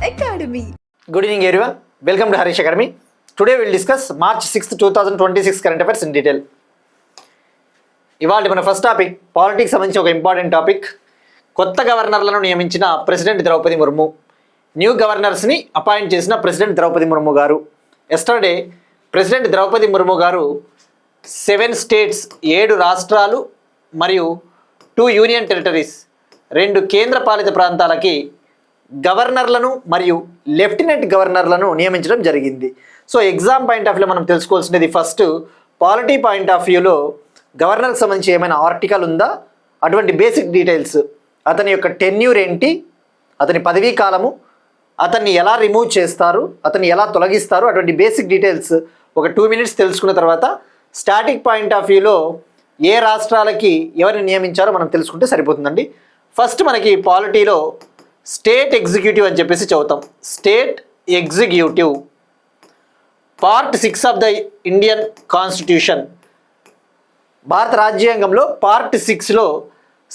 Academy. Good evening everyone. Welcome to Harish Academy. Today we will discuss March 6th, 2026 current affairs in detail. ఇవాళ మన first topic politics సంబంధించి ఒక important topic. కొత్త గవర్నర్లను నియమించిన president Droupadi Murmu, new గవర్నర్స్ని appoint చేసిన president Droupadi Murmu garu. Yesterday president Droupadi Murmu గారు 7 స్టేట్స్ 7 రాష్ట్రాలు మరియు 2 యూనియన్ టెరిటరీస్ 2 కేంద్ర పాలిత ప్రాంతాలకి గవర్నర్లను మరియు లెఫ్టినెంట్ గవర్నర్లను నియమించడం జరిగింది. సో ఎగ్జామ్ పాయింట్ ఆఫ్ వ్యూలో మనం తెలుసుకోవాల్సినది ఫస్ట్ పాలిటీ పాయింట్ ఆఫ్ వ్యూలో గవర్నర్కి సంబంధించి ఏమైనా ఆర్టికల్ ఉందా, అటువంటి బేసిక్ డీటెయిల్స్, అతని యొక్క టెన్యూర్ ఏంటి, అతని పదవీ కాలము, అతన్ని ఎలా రిమూవ్ చేస్తారు, అతన్ని ఎలా తొలగిస్తారు, అటువంటి బేసిక్ డీటెయిల్స్ ఒక 2 minutes తెలుసుకున్న తర్వాత స్టాటిక్ పాయింట్ ఆఫ్ వ్యూలో ఏ రాష్ట్రాలకి ఎవరిని నియమించారో మనం తెలుసుకుంటే సరిపోతుందండి. ఫస్ట్ మనకి పాలిటీలో స్టేట్ ఎగ్జిక్యూటివ్ అని చెప్పేసి చదువుతాం. State executive part 6 of the Indian constitution. భారత రాజ్యాంగంలో పార్ట్ 6లో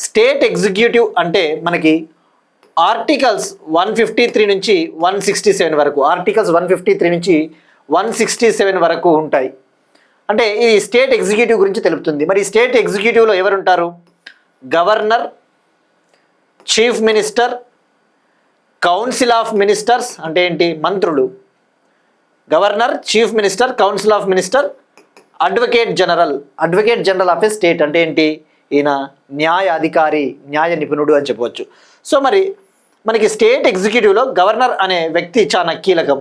స్టేట్ ఎగ్జిక్యూటివ్ అంటే మనకి ఆర్టికల్స్ 153 నుంచి 167 వరకు, ఆర్టికల్స్ 153 నుంచి 167 వరకు ఉంటాయి. అంటే ఇది స్టేట్ ఎగ్జిక్యూటివ్ గురించి తెలుపుతుంది. మరి స్టేట్ ఎగ్జిక్యూటివ్లో ఎవరుంటారు? Governor, chief minister, council of ministers అంటే ఏంటి? మంత్రులు. Governor, chief minister, council of minister, advocate general. Advocate general of a state అంటే ఏంటి? ఈయన న్యాయ అధికారి, న్యాయ నిపుణుడు అని చెప్పవచ్చు. సో మరి మనకి స్టేట్ ఎగ్జిక్యూటివ్లో గవర్నర్ అనే వ్యక్తి చాలా కీలకం.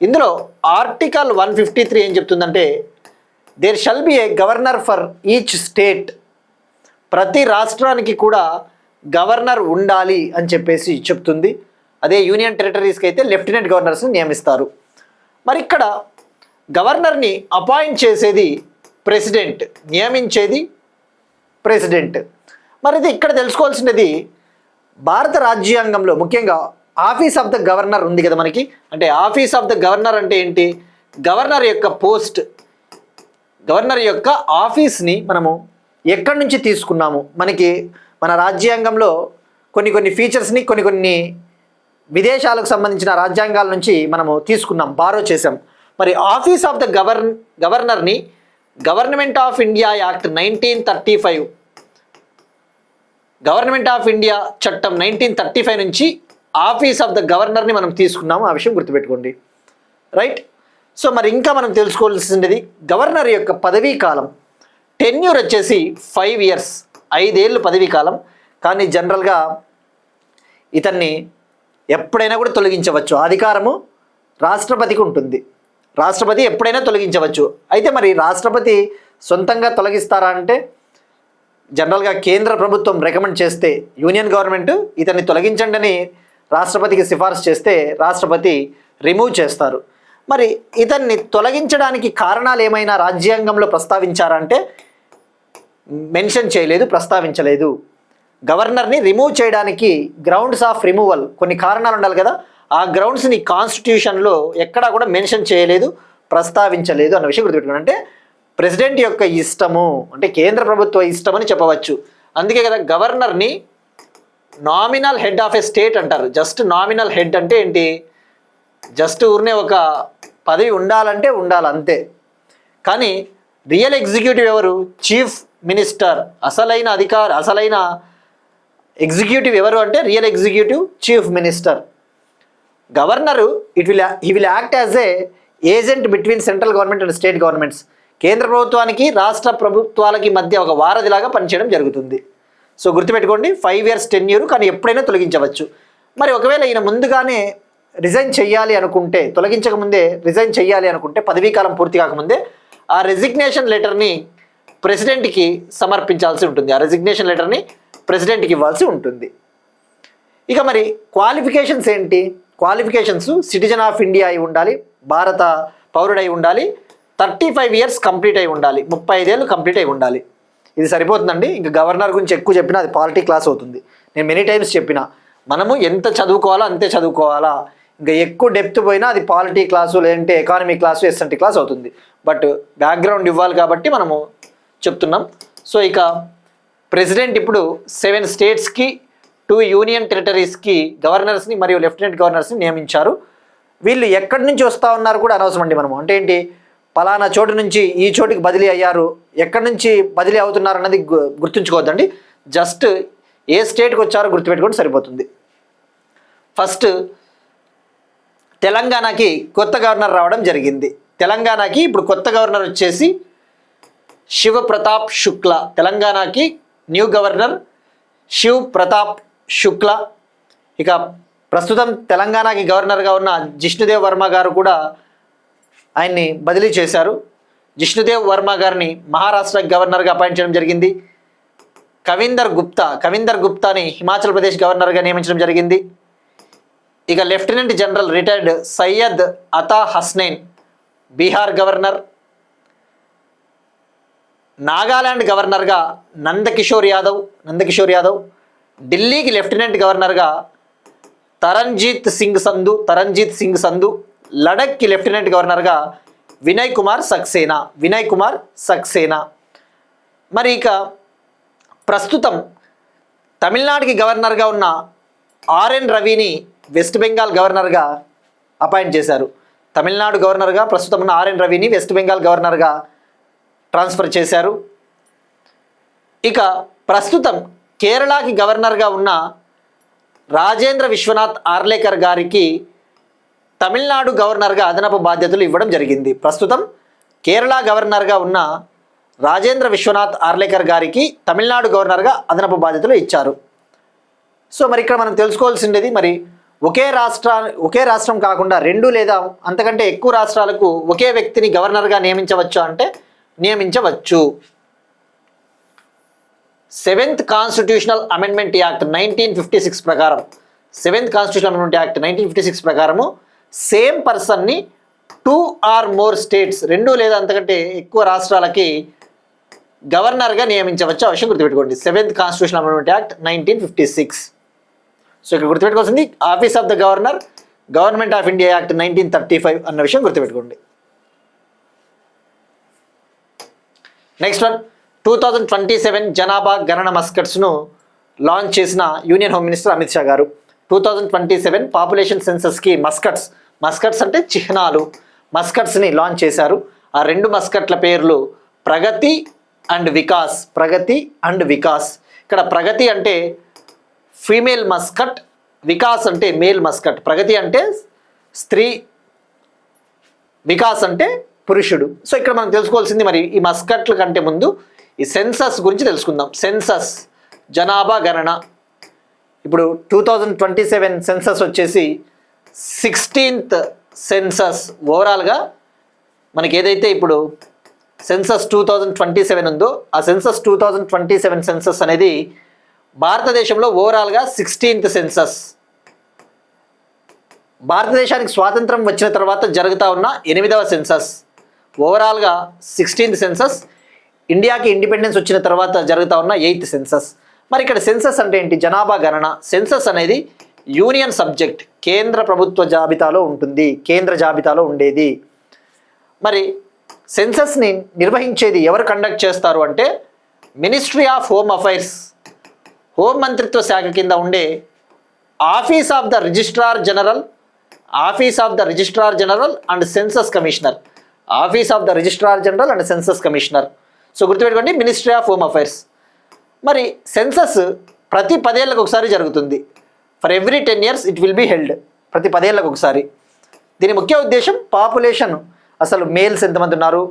ఇందులో ఆర్టికల్ 153 ఏం చెప్తుందంటే there shall be a governor for each state. ప్రతి రాష్ట్రానికి కూడా గవర్నర్ ఉండాలి అని చెప్పేసి చెప్తుంది. అదే యూనియన్ టెరిటరీస్కి అయితే లెఫ్టినెంట్ గవర్నర్స్ని నియమిస్తారు. మరి ఇక్కడ గవర్నర్ని అపాయింట్ చేసేది ప్రెసిడెంట్, నియమించేది ప్రెసిడెంట్. మరి ఇది ఇక్కడ తెలుసుకోవాల్సినది భారత రాజ్యాంగంలో ముఖ్యంగా ఆఫీస్ ఆఫ్ ద గవర్నర్ ఉంది కదా మనకి. అంటే ఆఫీస్ ఆఫ్ ద గవర్నర్ అంటే ఏంటి? గవర్నర్ యొక్క పోస్ట్, గవర్నర్ యొక్క ఆఫీస్ని మనము ఎక్కడి నుంచి తీసుకున్నాము? మనకి మన రాజ్యాంగంలో కొన్ని ఫీచర్స్ని కొన్ని విదేశాలకు సంబంధించిన రాజ్యాంగాల నుంచి మనము తీసుకున్నాం, బారో చేసాం. మరి ఆఫీస్ ఆఫ్ ద గవర్నర్ని government of India act 1935, government of India చట్టం 1935 నుంచి ఆఫీస్ ఆఫ్ ద గవర్నర్ని మనం తీసుకున్నాము. ఆ విషయం గుర్తుపెట్టుకోండి, రైట్? సో మరి ఇంకా మనం తెలుసుకోవాల్సింది గవర్నర్ యొక్క పదవీ కాలం. టెన్యూర్ వచ్చేసి 5 years, 5 ఏళ్ళు పదవీ కాలం. కానీ జనరల్గా ఇతన్ని ఎప్పుడైనా కూడా తొలగించవచ్చు. అధికారము రాష్ట్రపతికి ఉంటుంది. రాష్ట్రపతి ఎప్పుడైనా తొలగించవచ్చు. అయితే మరి రాష్ట్రపతి సొంతంగా తొలగిస్తారా అంటే జనరల్గా కేంద్ర ప్రభుత్వం రికమెండ్ చేస్తే, యూనియన్ గవర్నమెంట్ ఇతన్ని తొలగించండి అని రాష్ట్రపతికి సిఫార్సు చేస్తే రాష్ట్రపతి రిమూవ్ చేస్తారు. మరి ఇతన్ని తొలగించడానికి కారణాలు ఏమైనా రాజ్యాంగంలో ప్రస్తావించారా అంటే మెన్షన్ చేయలేదు, ప్రస్తావించలేదు. గవర్నర్ని రిమూవ్ చేయడానికి గ్రౌండ్స్ ఆఫ్ రిమూవల్, కొన్ని కారణాలు ఉండాలి కదా, ఆ గ్రౌండ్స్ని కాన్స్టిట్యూషన్లో ఎక్కడా కూడా మెన్షన్ చేయలేదు, ప్రస్తావించలేదు అన్న విషయం గుర్తుపెట్టుకోండి. అంటే ప్రెసిడెంట్ యొక్క ఇష్టము, అంటే కేంద్ర ప్రభుత్వ ఇష్టం అని చెప్పవచ్చు. అందుకే కదా గవర్నర్ని nominal head of a state అంటారు. జస్ట్ నామినల్ హెడ్ అంటే ఏంటి? జస్ట్ ఊరినే ఒక పదవి ఉండాలంటే ఉండాలి అంతే. కానీ రియల్ ఎగ్జిక్యూటివ్ ఎవరు? Chief minister. అసలైన ఎగ్జిక్యూటివ్ ఎవరు అంటే real executive chief minister. Governor he will act as a agent between central government and state governments. కేంద్ర ప్రభుత్వానికి రాష్ట్ర ప్రభుత్వాలకి మధ్య ఒక వారధిలాగా పనిచేయడం జరుగుతుంది. సో గుర్తుపెట్టుకోండి, 5 years టెన్యూర్, కానీ ఎప్పుడైనా తొలగించవచ్చు. మరి ఒకవేళ ఈయన ముందుగానే రిజైన్ చేయాలి అనుకుంటే, తొలగించక ముందే రిజైన్ చేయాలి అనుకుంటే, పదవీకాలం పూర్తి కాకముందే ఆ రెసిగ్నేషన్ లెటర్ని ప్రెసిడెంట్కి సమర్పించాల్సి ఉంటుంది. ఆ రెసిగ్నేషన్ లెటర్ని ప్రెసిడెంట్కి ఇవ్వాల్సి ఉంటుంది. ఇక మరి క్వాలిఫికేషన్స్ ఏంటి? క్వాలిఫికేషన్స్ సిటిజన్ ఆఫ్ ఇండియా అయి ఉండాలి, భారత పౌరుడై ఉండాలి, 35 years కంప్లీట్ అయి ఉండాలి, 35 ఏళ్ళు కంప్లీట్ అయి ఉండాలి. ఇది సరిపోతుందండి. ఇంకా గవర్నర్ గురించి ఎక్కువ చెప్పినా అది పాలిటీ క్లాస్ అవుతుంది. నేను మెనీ టైమ్స్ చెప్పిన మనము ఎంత చదువుకోవాలో అంతే చదువుకోవాలా, ఇంకా ఎక్కువ డెప్త్ పోయినా అది పాలిటీ క్లాసు, లేదంటే ఎకానమీ క్లాసు, ఎస్ఎన్టీ క్లాస్ అవుతుంది. బట్ బ్యాక్గ్రౌండ్ ఇవ్వాలి కాబట్టి మనము చెప్తున్నాం. సో ఇక ప్రెసిడెంట్ ఇప్పుడు 7 స్టేట్స్కి 2 యూనియన్ టెరిటరీస్కి గవర్నర్స్ని మరియు లెఫ్టినెంట్ గవర్నర్స్ని నియమించారు. వీళ్ళు ఎక్కడి నుంచి వస్తూ ఉన్నారు కూడా అనవసరం అండి. మనము అంటే ఏంటి, పలానా చోటు నుంచి ఈ చోటుకి బదిలీ అయ్యారు, ఎక్కడి నుంచి బదిలీ అవుతున్నారు అన్నది గుర్తుంచుకోవద్దండి. జస్ట్ ఏ స్టేట్కి వచ్చారో గుర్తుపెట్టుకుంటే సరిపోతుంది. ఫస్ట్ తెలంగాణకి కొత్త గవర్నర్ రావడం జరిగింది. తెలంగాణకి ఇప్పుడు కొత్త గవర్నర్ వచ్చేసి శివ ప్రతాప్ శుక్లా. తెలంగాణకి న్యూ గవర్నర్ శివ్ ప్రతాప్ శుక్లా. ఇక ప్రస్తుతం తెలంగాణకి గవర్నర్గా ఉన్న జిష్ణుదేవ్ వర్మ గారు కూడా ఆయన్ని బదిలీ చేశారు. జిష్ణుదేవ్ వర్మ గారిని మహారాష్ట్ర గవర్నర్గా అపాయింట్ చేయడం జరిగింది. కవిందర్ గుప్తాని హిమాచల్ ప్రదేశ్ గవర్నర్గా నియమించడం జరిగింది. ఇక లెఫ్టినెంట్ జనరల్ రిటైర్డ్ సయ్యద్ అతా హస్నైన్ బీహార్ గవర్నర్. నాగాలాండ్ గవర్నర్గా నందకిషోర్ యాదవ్. ఢిల్లీకి లెఫ్టినెంట్ గవర్నర్గా తరంజీత్ సింగ్ సంధు. లడఖ్కి లెఫ్టినెంట్ గవర్నర్గా వినయ్ కుమార్ సక్సేనా. మరి ఇక ప్రస్తుతం తమిళనాడుకి గవర్నర్గా ఉన్న ఆర్ఎన్ రవిని వెస్ట్ బెంగాల్ గవర్నర్గా అపాయింట్ చేశారు. తమిళనాడు గవర్నర్గా ప్రస్తుతం ఉన్న ఆర్ఎన్ రవిని వెస్ట్ బెంగాల్ గవర్నర్గా ట్రాన్స్ఫర్ చేశారు. ఇక ప్రస్తుతం కేరళకి గవర్నర్గా ఉన్న రాజేంద్ర విశ్వనాథ్ ఆర్లేకర్ గారికి తమిళనాడు గవర్నర్గా అదనపు బాధ్యతలు ఇవ్వడం జరిగింది. ప్రస్తుతం కేరళ గవర్నర్గా ఉన్న రాజేంద్ర విశ్వనాథ్ ఆర్లేకర్ గారికి తమిళనాడు గవర్నర్గా అదనపు బాధ్యతలు ఇచ్చారు. సో మరి ఇక్కడ మనం తెలుసుకోవాల్సింది, మరి ఒకే రాష్ట్రం కాకుండా 2 లేదా అంతకంటే ఎక్కువ రాష్ట్రాలకు ఒకే వ్యక్తిని గవర్నర్గా నియమించవచ్చు అంటే నియమించవచ్చు. 7th కాన్స్టిట్యూషనల్ అమెండ్మెంట్ యాక్ట్ 1956 ప్రకారం 7th కాన్స్టిట్యూషనల్ అమెండ్మెంట్ యాక్ట్ 1956 ప్రకారము సేమ్ పర్సన్ని 2 or more స్టేట్స్ 2 లేదా అంతకంటే ఎక్కువ రాష్ట్రాలకి గవర్నర్గా నియమించవచ్చు. అవశ్యం గుర్తుపెట్టుకోండి. 7th constitutional amendment act 1956. So ఇక్కడ గుర్తుపెట్టుకోవాల్సింది office of the governor, government of India act 1935 అన్న విషయం గుర్తుపెట్టుకోండి. నెక్స్ట్ వన్, 2027 జనాభా గణన మస్కట్స్ను లాంచ్ చేసిన union home minister Amit Shah గారు. 2027 పాపులేషన్ సెన్సస్కి మస్కట్స్ అంటే చిహ్నాలు, మస్కట్స్ని లాంచ్ చేశారు. ఆ 2 మస్కట్ల పేర్లు ప్రగతి అండ్ వికాస్. ఇక్కడ ప్రగతి అంటే ఫీమేల్ మస్కట్, వికాస్ అంటే మేల్ మస్కట్. ప్రగతి అంటే స్త్రీ, వికాస్ అంటే పురుషుడు. సో ఇక్కడ మనం తెలుసుకోవాల్సింది, మరి ఈ మస్కట్ల కంటే ముందు ఈ సెన్సస్ గురించి తెలుసుకుందాం. సెన్సస్ జనాభా గణన. ఇప్పుడు 2027 సెన్సస్ వచ్చేసి 16th సెన్సస్. ఓవరాల్గా మనకి ఏదైతే ఇప్పుడు సెన్సస్ 2027 ఉందో ఆ సెన్సస్ 2027 సెన్సస్ అనేది భారతదేశంలో ఓవరాల్గా 16th సెన్సస్. భారతదేశానికి స్వాతంత్రం వచ్చిన తర్వాత జరుగుతూ ఉన్న 8వ సెన్సస్. ఓవరాల్గా 16th సెన్సస్. ఇండియాకి ఇండిపెండెన్స్ వచ్చిన తర్వాత జరుగుతూ ఉన్న 8th సెన్సస్. మరి ఇక్కడ సెన్సస్ అంటే ఏంటి? జనాభా గణన. సెన్సస్ అనేది యూనియన్ సబ్జెక్ట్, కేంద్ర ప్రభుత్వ జాబితాలో ఉంటుంది, కేంద్ర జాబితాలో ఉండేది. మరి సెన్సస్ని నిర్వహించేది ఎవరు కండక్ట్ చేస్తారు అంటే ministry of home affairs, home మంత్రిత్వ శాఖ కింద ఉండే office of the registrar general and census commissioner. Office of the registrar general and census commissioner. So గుర్తుపెట్టుకోండి, మినిస్ట్రీ ఆఫ్ హోమ్ అఫైర్స్. మరి సెన్సస్ ప్రతి 10 ఏళ్ళకు ఒకసారి జరుగుతుంది. For every 10 years it will be held. ప్రతి 10 ఏళ్ళకు ఒకసారి. దీని ముఖ్య ఉద్దేశం పాపులేషన్, అసలు మేల్స్ ఎంతమంది ఉన్నారు,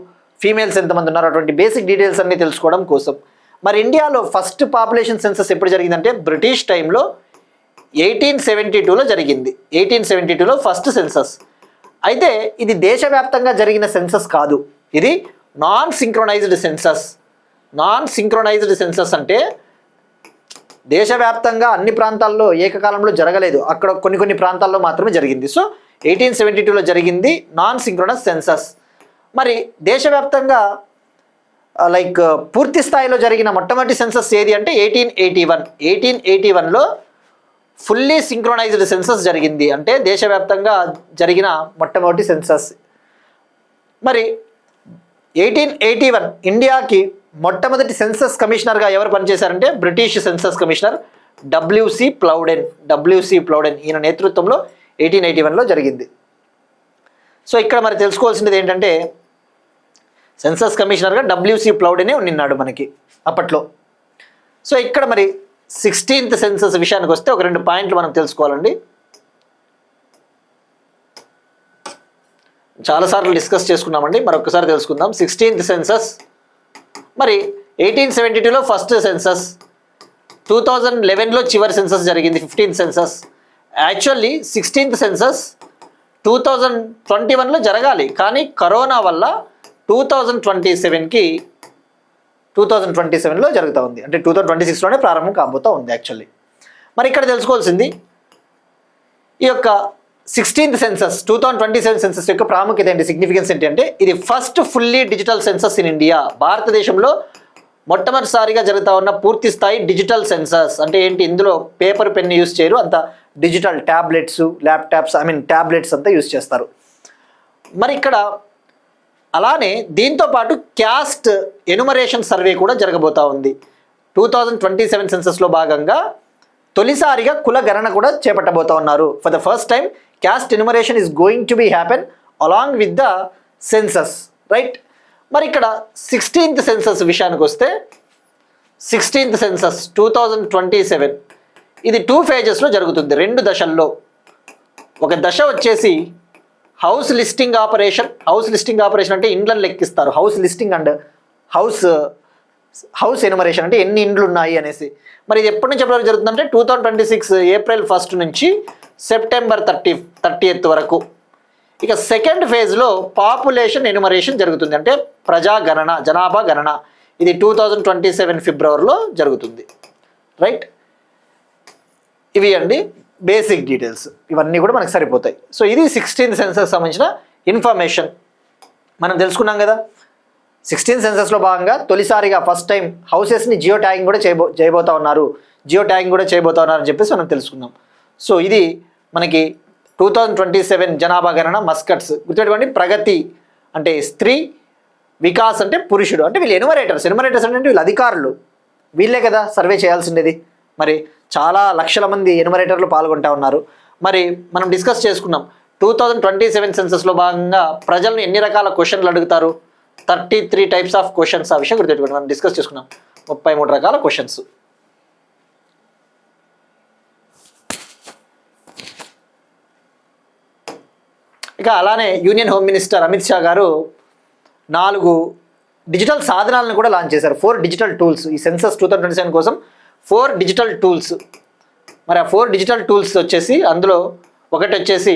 ఫీమేల్స్ ఎంతమంది ఉన్నారు, అటువంటి బేసిక్ డీటెయిల్స్ అన్నీ తెలుసుకోవడం కోసం. మరి ఇండియాలో ఫస్ట్ పాపులేషన్ సెన్సస్ ఎప్పుడు జరిగిందంటే బ్రిటిష్ టైంలో 1872లో జరిగింది. 1872లో ఫస్ట్ సెన్సస్. అయితే ఇది దేశవ్యాప్తంగా జరిగిన సెన్సస్ కాదు, ఇది నాన్ సింక్రొనైజ్డ్ సెన్సస్ అంటే దేశవ్యాప్తంగా అన్ని ప్రాంతాల్లో ఏకకాలంలో జరగలేదు, అక్కడ కొన్ని ప్రాంతాల్లో మాత్రమే జరిగింది. సో 1872లో జరిగింది నాన్ సింక్రొనస్ సెన్సస్. మరి దేశవ్యాప్తంగా పూర్తి స్థాయిలో జరిగిన మొట్టమొదటి సెన్సస్ ఏది అంటే 1881లో ఫుల్లీ సింక్రొనైజ్డ్ సెన్సస్ జరిగింది. అంటే దేశవ్యాప్తంగా జరిగిన మొట్టమొదటి సెన్సస్. మరి 1881 ఇండియాకి మొట్టమొదటి సెన్సస్ కమిషనర్గా ఎవరు పనిచేశారంటే బ్రిటిష్ సెన్సస్ కమిషనర్ డబ్ల్యూసి ప్లౌడెన్ ఈయన నేతృత్వంలో 1881లో జరిగింది. సో ఇక్కడ మరి తెలుసుకోవాల్సింది ఏంటంటే సెన్సస్ కమిషనర్గా డబ్ల్యూసి ప్లౌడెనే ఉన్నాడు మనకి అప్పట్లో. సో ఇక్కడ మరి 16th సెన్సస్ విషయానికి వస్తే ఒక 2 పాయింట్లు మనం తెలుసుకోవాలండి. చాలాసార్లు డిస్కస్ చేసుకున్నామండి, మరొకసారి తెలుసుకుందాం. 16th సెన్సస్ మరి 1872లో ఫస్ట్ సెన్సస్, 2011లో చివరి సెన్సస్ జరిగింది 15th census. Actually 16th census 2021లో జరగాలి, కానీ కరోనా వల్ల 2027లో జరుగుతూ ఉంది. అంటే 2026లోనే ప్రారంభం కాబోతూ ఉంది యాక్చువల్లీ. మరి ఇక్కడ తెలుసుకోవాల్సింది ఈ యొక్క 16th సెన్సస్ 2027 సెన్సస్ యొక్క ప్రాముఖ్యత ఏంటి, సిగ్నిఫికెన్స్ ఏంటి అంటే ఇది first fully digital census in India. భారతదేశంలో మొట్టమొదటిసారిగా జరుగుతూ ఉన్న పూర్తి స్థాయి డిజిటల్ సెన్సస్. అంటే ఏంటి, ఇందులో పేపర్ పెన్ యూజ్ చేయరు, అంత డిజిటల్ ట్యాబ్లెట్స్, ల్యాప్టాప్స్, ట్యాబ్లెట్స్ అంతా యూజ్ చేస్తారు. మరి ఇక్కడ అలానే దీంతో పాటు క్యాస్ట్ ఎనుమరేషన్ సర్వే కూడా జరగబోతూ ఉంది. 2027 సెన్సస్లో భాగంగా తొలిసారిగా కుల గణన కూడా చేపట్టబోతా ఉన్నారు. For the first time caste enumeration is going to be happen along with the census, right. మరి ఇక్కడ 16th సెన్సస్ విషయానికి వస్తే 16th సెన్సస్ 2027 ఇది 2 phases జరుగుతుంది, 2 దశల్లో. ఒక దశ వచ్చేసి house listing operation. House listing operation అంటే ఇండ్లను లెక్కిస్తారు. House listing and house enumeration అంటే ఎన్ని ఇండ్లు ఉన్నాయి అనేసి. మరి ఇది ఎప్పటి నుంచి ఎప్పటివరకు జరుగుతుందంటే 2026 April 1 నుంచి September 30th వరకు. ఇక సెకండ్ ఫేజ్లో పాపులేషన్ ఎనుమరేషన్ జరుగుతుంది, అంటే ప్రజాగణన, జనాభా గణన. ఇది 2027 Februaryలో జరుగుతుంది, రైట్. ఇవి అండి బేసిక్ డీటెయిల్స్, ఇవన్నీ కూడా మనకు సరిపోతాయి. సో ఇది 16th సెన్సస్ సంబంధించిన ఇన్ఫర్మేషన్ మనం తెలుసుకున్నాం కదా. 16th సెన్సస్లో భాగంగా తొలిసారిగా ఫస్ట్ టైం హౌసెస్ని జియో ట్యాగింగ్ కూడా చేయబోతా ఉన్నారు అని చెప్పేసి మనం తెలుసుకుందాం. సో ఇది మనకి 2027 జనాభా గణన మస్కట్స్. గుర్తుపెట్టుకోండి, ప్రగతి అంటే స్త్రీ, వికాస్ అంటే పురుషుడు. అంటే వీళ్ళు ఎనుమరేటర్స్ అంటే వీళ్ళు అధికారులు, వీళ్ళే కదా సర్వే చేయాల్సిండేది. మరి చాలా లక్షల మంది ఎనుమరేటర్లు పాల్గొంటా ఉన్నారు. మరి మనం డిస్కస్ చేసుకున్నాం 2027 సెన్సస్లో భాగంగా ప్రజలను ఎన్ని రకాల క్వశ్చన్లు అడుగుతారు, 33 టైప్స్ ఆఫ్ క్వశ్చన్స్. ఆ విషయం గుర్తుపెట్టుకోండి, మనం డిస్కస్ చేసుకున్నాం 33 రకాల క్వశ్చన్స్. ఇక అలానే union home minister Amit Shah గారు 4 డిజిటల్ సాధనాలను కూడా లాంచ్ చేశారు. 4 డిజిటల్ టూల్స్ ఈ సెన్సస్ 2027 కోసం 4 డిజిటల్ టూల్స్. మరి ఆ 4 డిజిటల్ టూల్స్ వచ్చేసి అందులో ఒకటి వచ్చేసి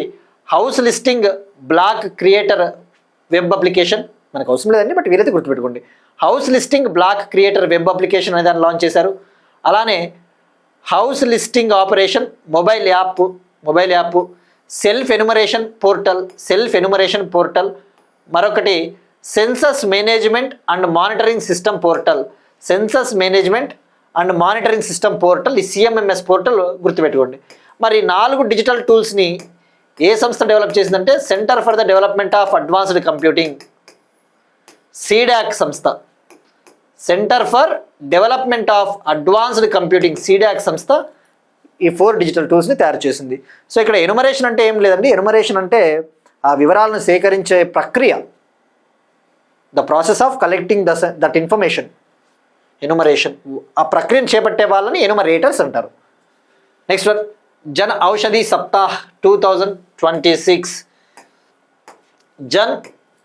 house listing block creator web application. మనకు అవసరం లేదండి, బట్ వీరైతే గుర్తుపెట్టుకోండి. House listing block creator web application అనే దాన్ని లాంచ్ చేశారు. అలానే house listing operation mobile app, self enumeration portal, మరొకటి census management and monitoring system portal, ఈ CMMS పోర్టల్ గుర్తుపెట్టుకోండి. మరి 4 డిజిటల్ టూల్స్ని ఏ సంస్థ డెవలప్ చేసిందంటే centre for the development of advanced computing, CDAC సంస్థ. Centre for development of advanced computing, CDAC సంస్థ ఈ 4 డిజిటల్ టూల్స్ని తయారు చేసింది. సో ఇక్కడ ఎనుమరేషన్ అంటే ఏం లేదండి, ఎనుమరేషన్ అంటే ఆ వివరాలను సేకరించే ప్రక్రియ, the process of collecting that information, enumeration. ఆ ప్రక్రియను చేపట్టే వాళ్ళని ఎనుమరేటర్స్ అంటారు. నెక్స్ట్ వన్, జన్ ఔషధి సప్తాహ్ 2026. జన్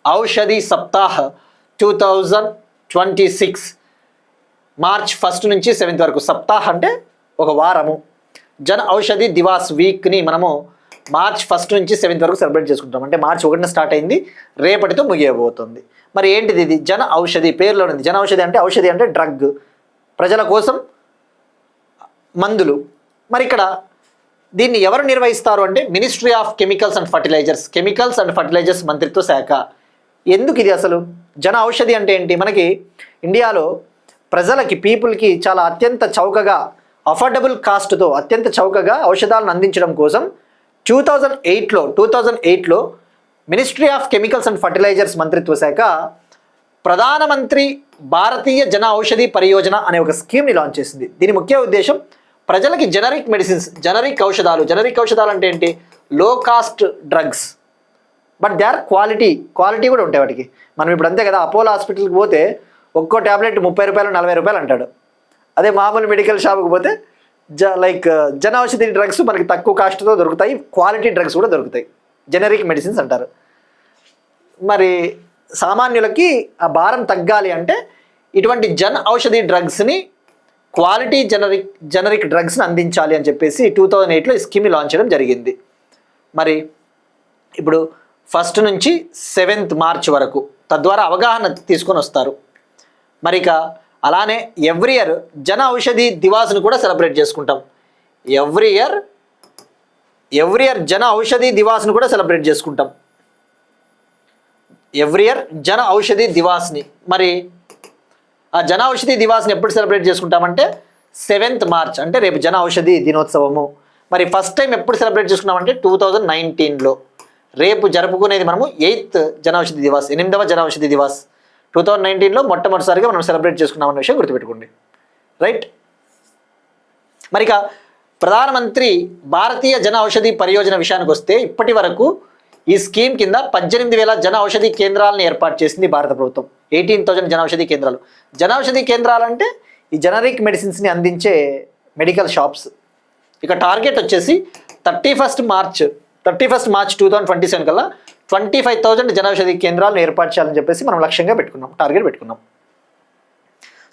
ఔషధి సప్తాహ్ 2026 March 1 నుంచి 7 వరకు. సప్తాహ్ అంటే ఒక వారము. జన్ ఔషధి దివాస్ వీక్ని మనము March 1 నుంచి 7 వరకు సెలబ్రేట్ చేసుకుంటాం. అంటే March 1న స్టార్ట్ అయింది, రేపటితో ముగియబోతుంది. మరి ఏంటిది ఇది? జన ఔషధి, పేరులో ఉంది. జన ఔషధి అంటే డ్రగ్, ప్రజల కోసం మందులు. మరి ఇక్కడ దీన్ని ఎవరు నిర్వహిస్తారు అంటే ministry of chemicals and fertilizers మంత్రిత్వ శాఖ. ఎందుకు ఇది అసలు? జన ఔషధి అంటే ఏంటి? మనకి ఇండియాలో ప్రజలకి, పీపుల్కి చాలా అత్యంత చౌకగా, అఫోర్డబుల్ కాస్ట్తో అత్యంత చౌకగా ఔషధాలను అందించడం కోసం 2008లో ministry of chemicals and fertilizers మంత్రిత్వ శాఖ ప్రధానమంత్రి భారతీయ జన ఔషధి పరియోజన అనే ఒక స్కీమ్ని లాంచ్ చేసింది. దీని ముఖ్య ఉద్దేశం ప్రజలకి జనరిక్ మెడిసిన్స్, జనరిక్ ఔషధాలు అంటే ఏంటి? లో cost drugs, but they are quality కూడా ఉంటాయి వాటికి. మనం ఇప్పుడు అంతే కదా, అపోలో హాస్పిటల్కి పోతే ఒక్కో ట్యాబ్లెట్ 30 రూపాయలు 40 రూపాయలు అంటాడు. అదే మామూలు మెడికల్ షాప్కి పోతే జన ఔషధి డ్రగ్స్ మనకి తక్కువ కాస్ట్తో దొరుకుతాయి, క్వాలిటీ డ్రగ్స్ కూడా దొరుకుతాయి, జనరిక్ మెడిసిన్స్ అంటారు. మరి సామాన్యులకి ఆ భారం తగ్గాలి అంటే ఇటువంటి జన్ ఔషధి డ్రగ్స్ని, క్వాలిటీ జనరిక్ డ్రగ్స్ని అందించాలి అని చెప్పేసి 2008లో ఈ స్కీమ్ లాంచ్ చేయడం జరిగింది. మరి ఇప్పుడు 1 నుంచి 7 మార్చ్ వరకు తద్వారా అవగాహన తీసుకొని వస్తారు. మరి ఇక అలానే ఎవ్రీ ఇయర్ జన ఔషధి దివాస్ను కూడా సెలబ్రేట్ చేసుకుంటాం. ఎవ్రీ ఇయర్ జన ఔషధి దివాస్ను కూడా సెలబ్రేట్ చేసుకుంటాం. Every year Jan Aushadhi దివాస్ని. మరి ఆ జన ఔషధి దివాస్ని ఎప్పుడు సెలబ్రేట్ చేసుకుంటామంటే 7 మార్చ్, అంటే రేపు జన ఔషధి దినోత్సవము. మరి ఫస్ట్ టైం ఎప్పుడు సెలబ్రేట్ చేసుకున్నామంటే 2019లో. రేపు జరుపుకునేది మనము 8th జన ఔషధి దివాస్, 8వ జన ఔషధి దివాస్. 2019లో మొట్టమొదటిసారిగా మనం సెలబ్రేట్ చేసుకున్నామన్న విషయం గుర్తుపెట్టుకోండి, రైట్. మరి ఇక ప్రధానమంత్రి భారతీయ జన ఔషధి పరియోజన విషయానికి వస్తే ఇప్పటి వరకు ఈ స్కీమ్ కింద 18,000 జన ఔషధి కేంద్రాలను ఏర్పాటు చేసింది భారత ప్రభుత్వం. 18,000 జన ఔషధి కేంద్రాలు. జన ఔషధి కేంద్రాలు అంటే ఈ జనరిక్ మెడిసిన్స్ని అందించే మెడికల్ షాప్స్. ఇక టార్గెట్ వచ్చేసి 31st మార్చ్ 2027 కల్లా 25,000 జన ఔషధి కేంద్రాలను ఏర్పాటు చేయాలని చెప్పేసి మనం లక్ష్యంగా పెట్టుకున్నాం, టార్గెట్ పెట్టుకున్నాం.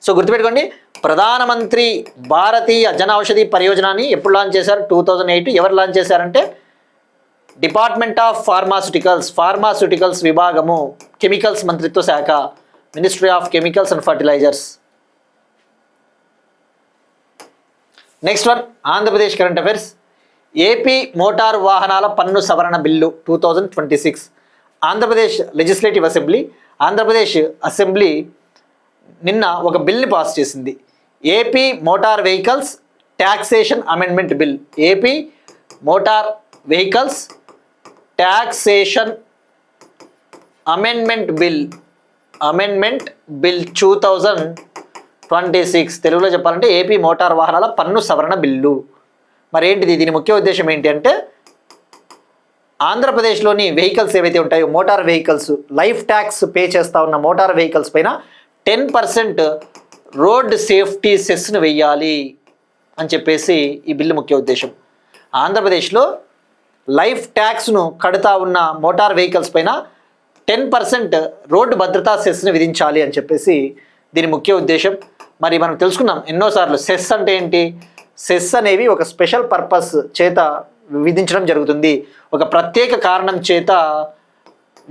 సో గుర్తుపెట్టుకోండి, ప్రధానమంత్రి భారతీయ జన ఔషధి పరియోజనని ఎప్పుడు లాంచ్ చేశారు? 2008. ఎవరు లాంచ్ చేశారంటే డిపార్ట్మెంట్ ఆఫ్ ఫార్మాస్యూటికల్స్ విభాగము, కెమికల్స్ మంత్రిత్వ శాఖ, ministry of chemicals and fertilisers. Next one, Andhra Pradesh current affairs. AP motor వాహనాల పన్ను సవరణ bill 2026. Andhra Pradesh legislative assembly, Andhra Pradesh assembly నిన్న ఒక బిల్ని పాస్ చేసింది. AP motor vehicles taxation amendment bill. AP motor vehicles taxation amendment bill 2026. తెలుగులో చెప్పాలంటే ఏపీ మోటార్ వాహనాల పన్ను సవరణ బిల్లు. మరి ఏంటిది? దీని ముఖ్య ఉద్దేశం ఏంటి అంటే ఆంధ్రప్రదేశ్లోని వెహికల్స్ ఏవైతే ఉంటాయో, motor vehicles, life tax pay చేస్తూ ఉన్న మోటార్ వెహికల్స్ పైన 10% రోడ్ సేఫ్టీ సెస్ను వెయ్యాలి అని చెప్పేసి ఈ బిల్లు ముఖ్య ఉద్దేశం. ఆంధ్రప్రదేశ్లో లైఫ్ ట్యాక్స్ను కడుతూ ఉన్న మోటార్ వెహికల్స్ పైన 10% రోడ్డు భద్రతా సెస్ని విధించాలి అని చెప్పేసి దీని ముఖ్య ఉద్దేశం. మరి మనం తెలుసుకున్నాం ఎన్నోసార్లు, సెస్ అంటే ఏంటి? సెస్ అనేవి ఒక స్పెషల్ పర్పస్ చేత విధించడం జరుగుతుంది, ఒక ప్రత్యేక కారణం చేత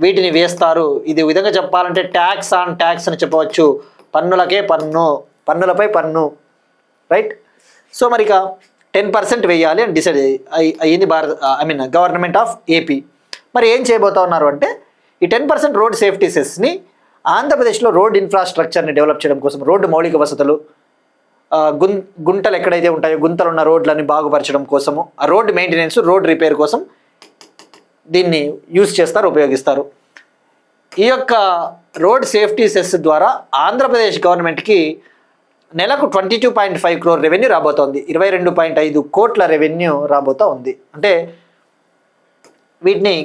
వీటిని వేస్తారు. ఇది విధంగా చెప్పాలంటే ట్యాక్స్ ఆన్ ట్యాక్స్ అని చెప్పవచ్చు. పన్నులకే పన్ను, పన్నులపై పన్ను, రైట్. సో మరి ఇక 10% వేయాలి అని డిసైడ్ అయ్యింది గవర్నమెంట్ ఆఫ్ ఏపీ. మరి ఏం చేయబోతా ఉన్నారు అంటే ఈ 10% రోడ్ సేఫ్టీ సెస్ని ఆంధ్రప్రదేశ్లో రోడ్ ఇన్ఫ్రాస్ట్రక్చర్ని డెవలప్ చేయడం కోసం, రోడ్డు మౌలిక వసతులు, గుంటలు ఎక్కడైతే ఉంటాయో గుంతలు ఉన్న రోడ్లని బాగుపరచడం కోసము, ఆ రోడ్ మెయింటెనెన్స్, రోడ్ రిపేర్ కోసం దీన్ని యూజ్ చేస్తారు, ఉపయోగిస్తారు. ఈ యొక్క రోడ్ సేఫ్టీ సెస్ ద్వారా ఆంధ్రప్రదేశ్ గవర్నమెంట్కి నెలకు 22.5 crore రెవెన్యూ రాబోతోంది. 22.5 కోట్ల రెవెన్యూ రాబోతూ ఉంది. అంటే వీటిని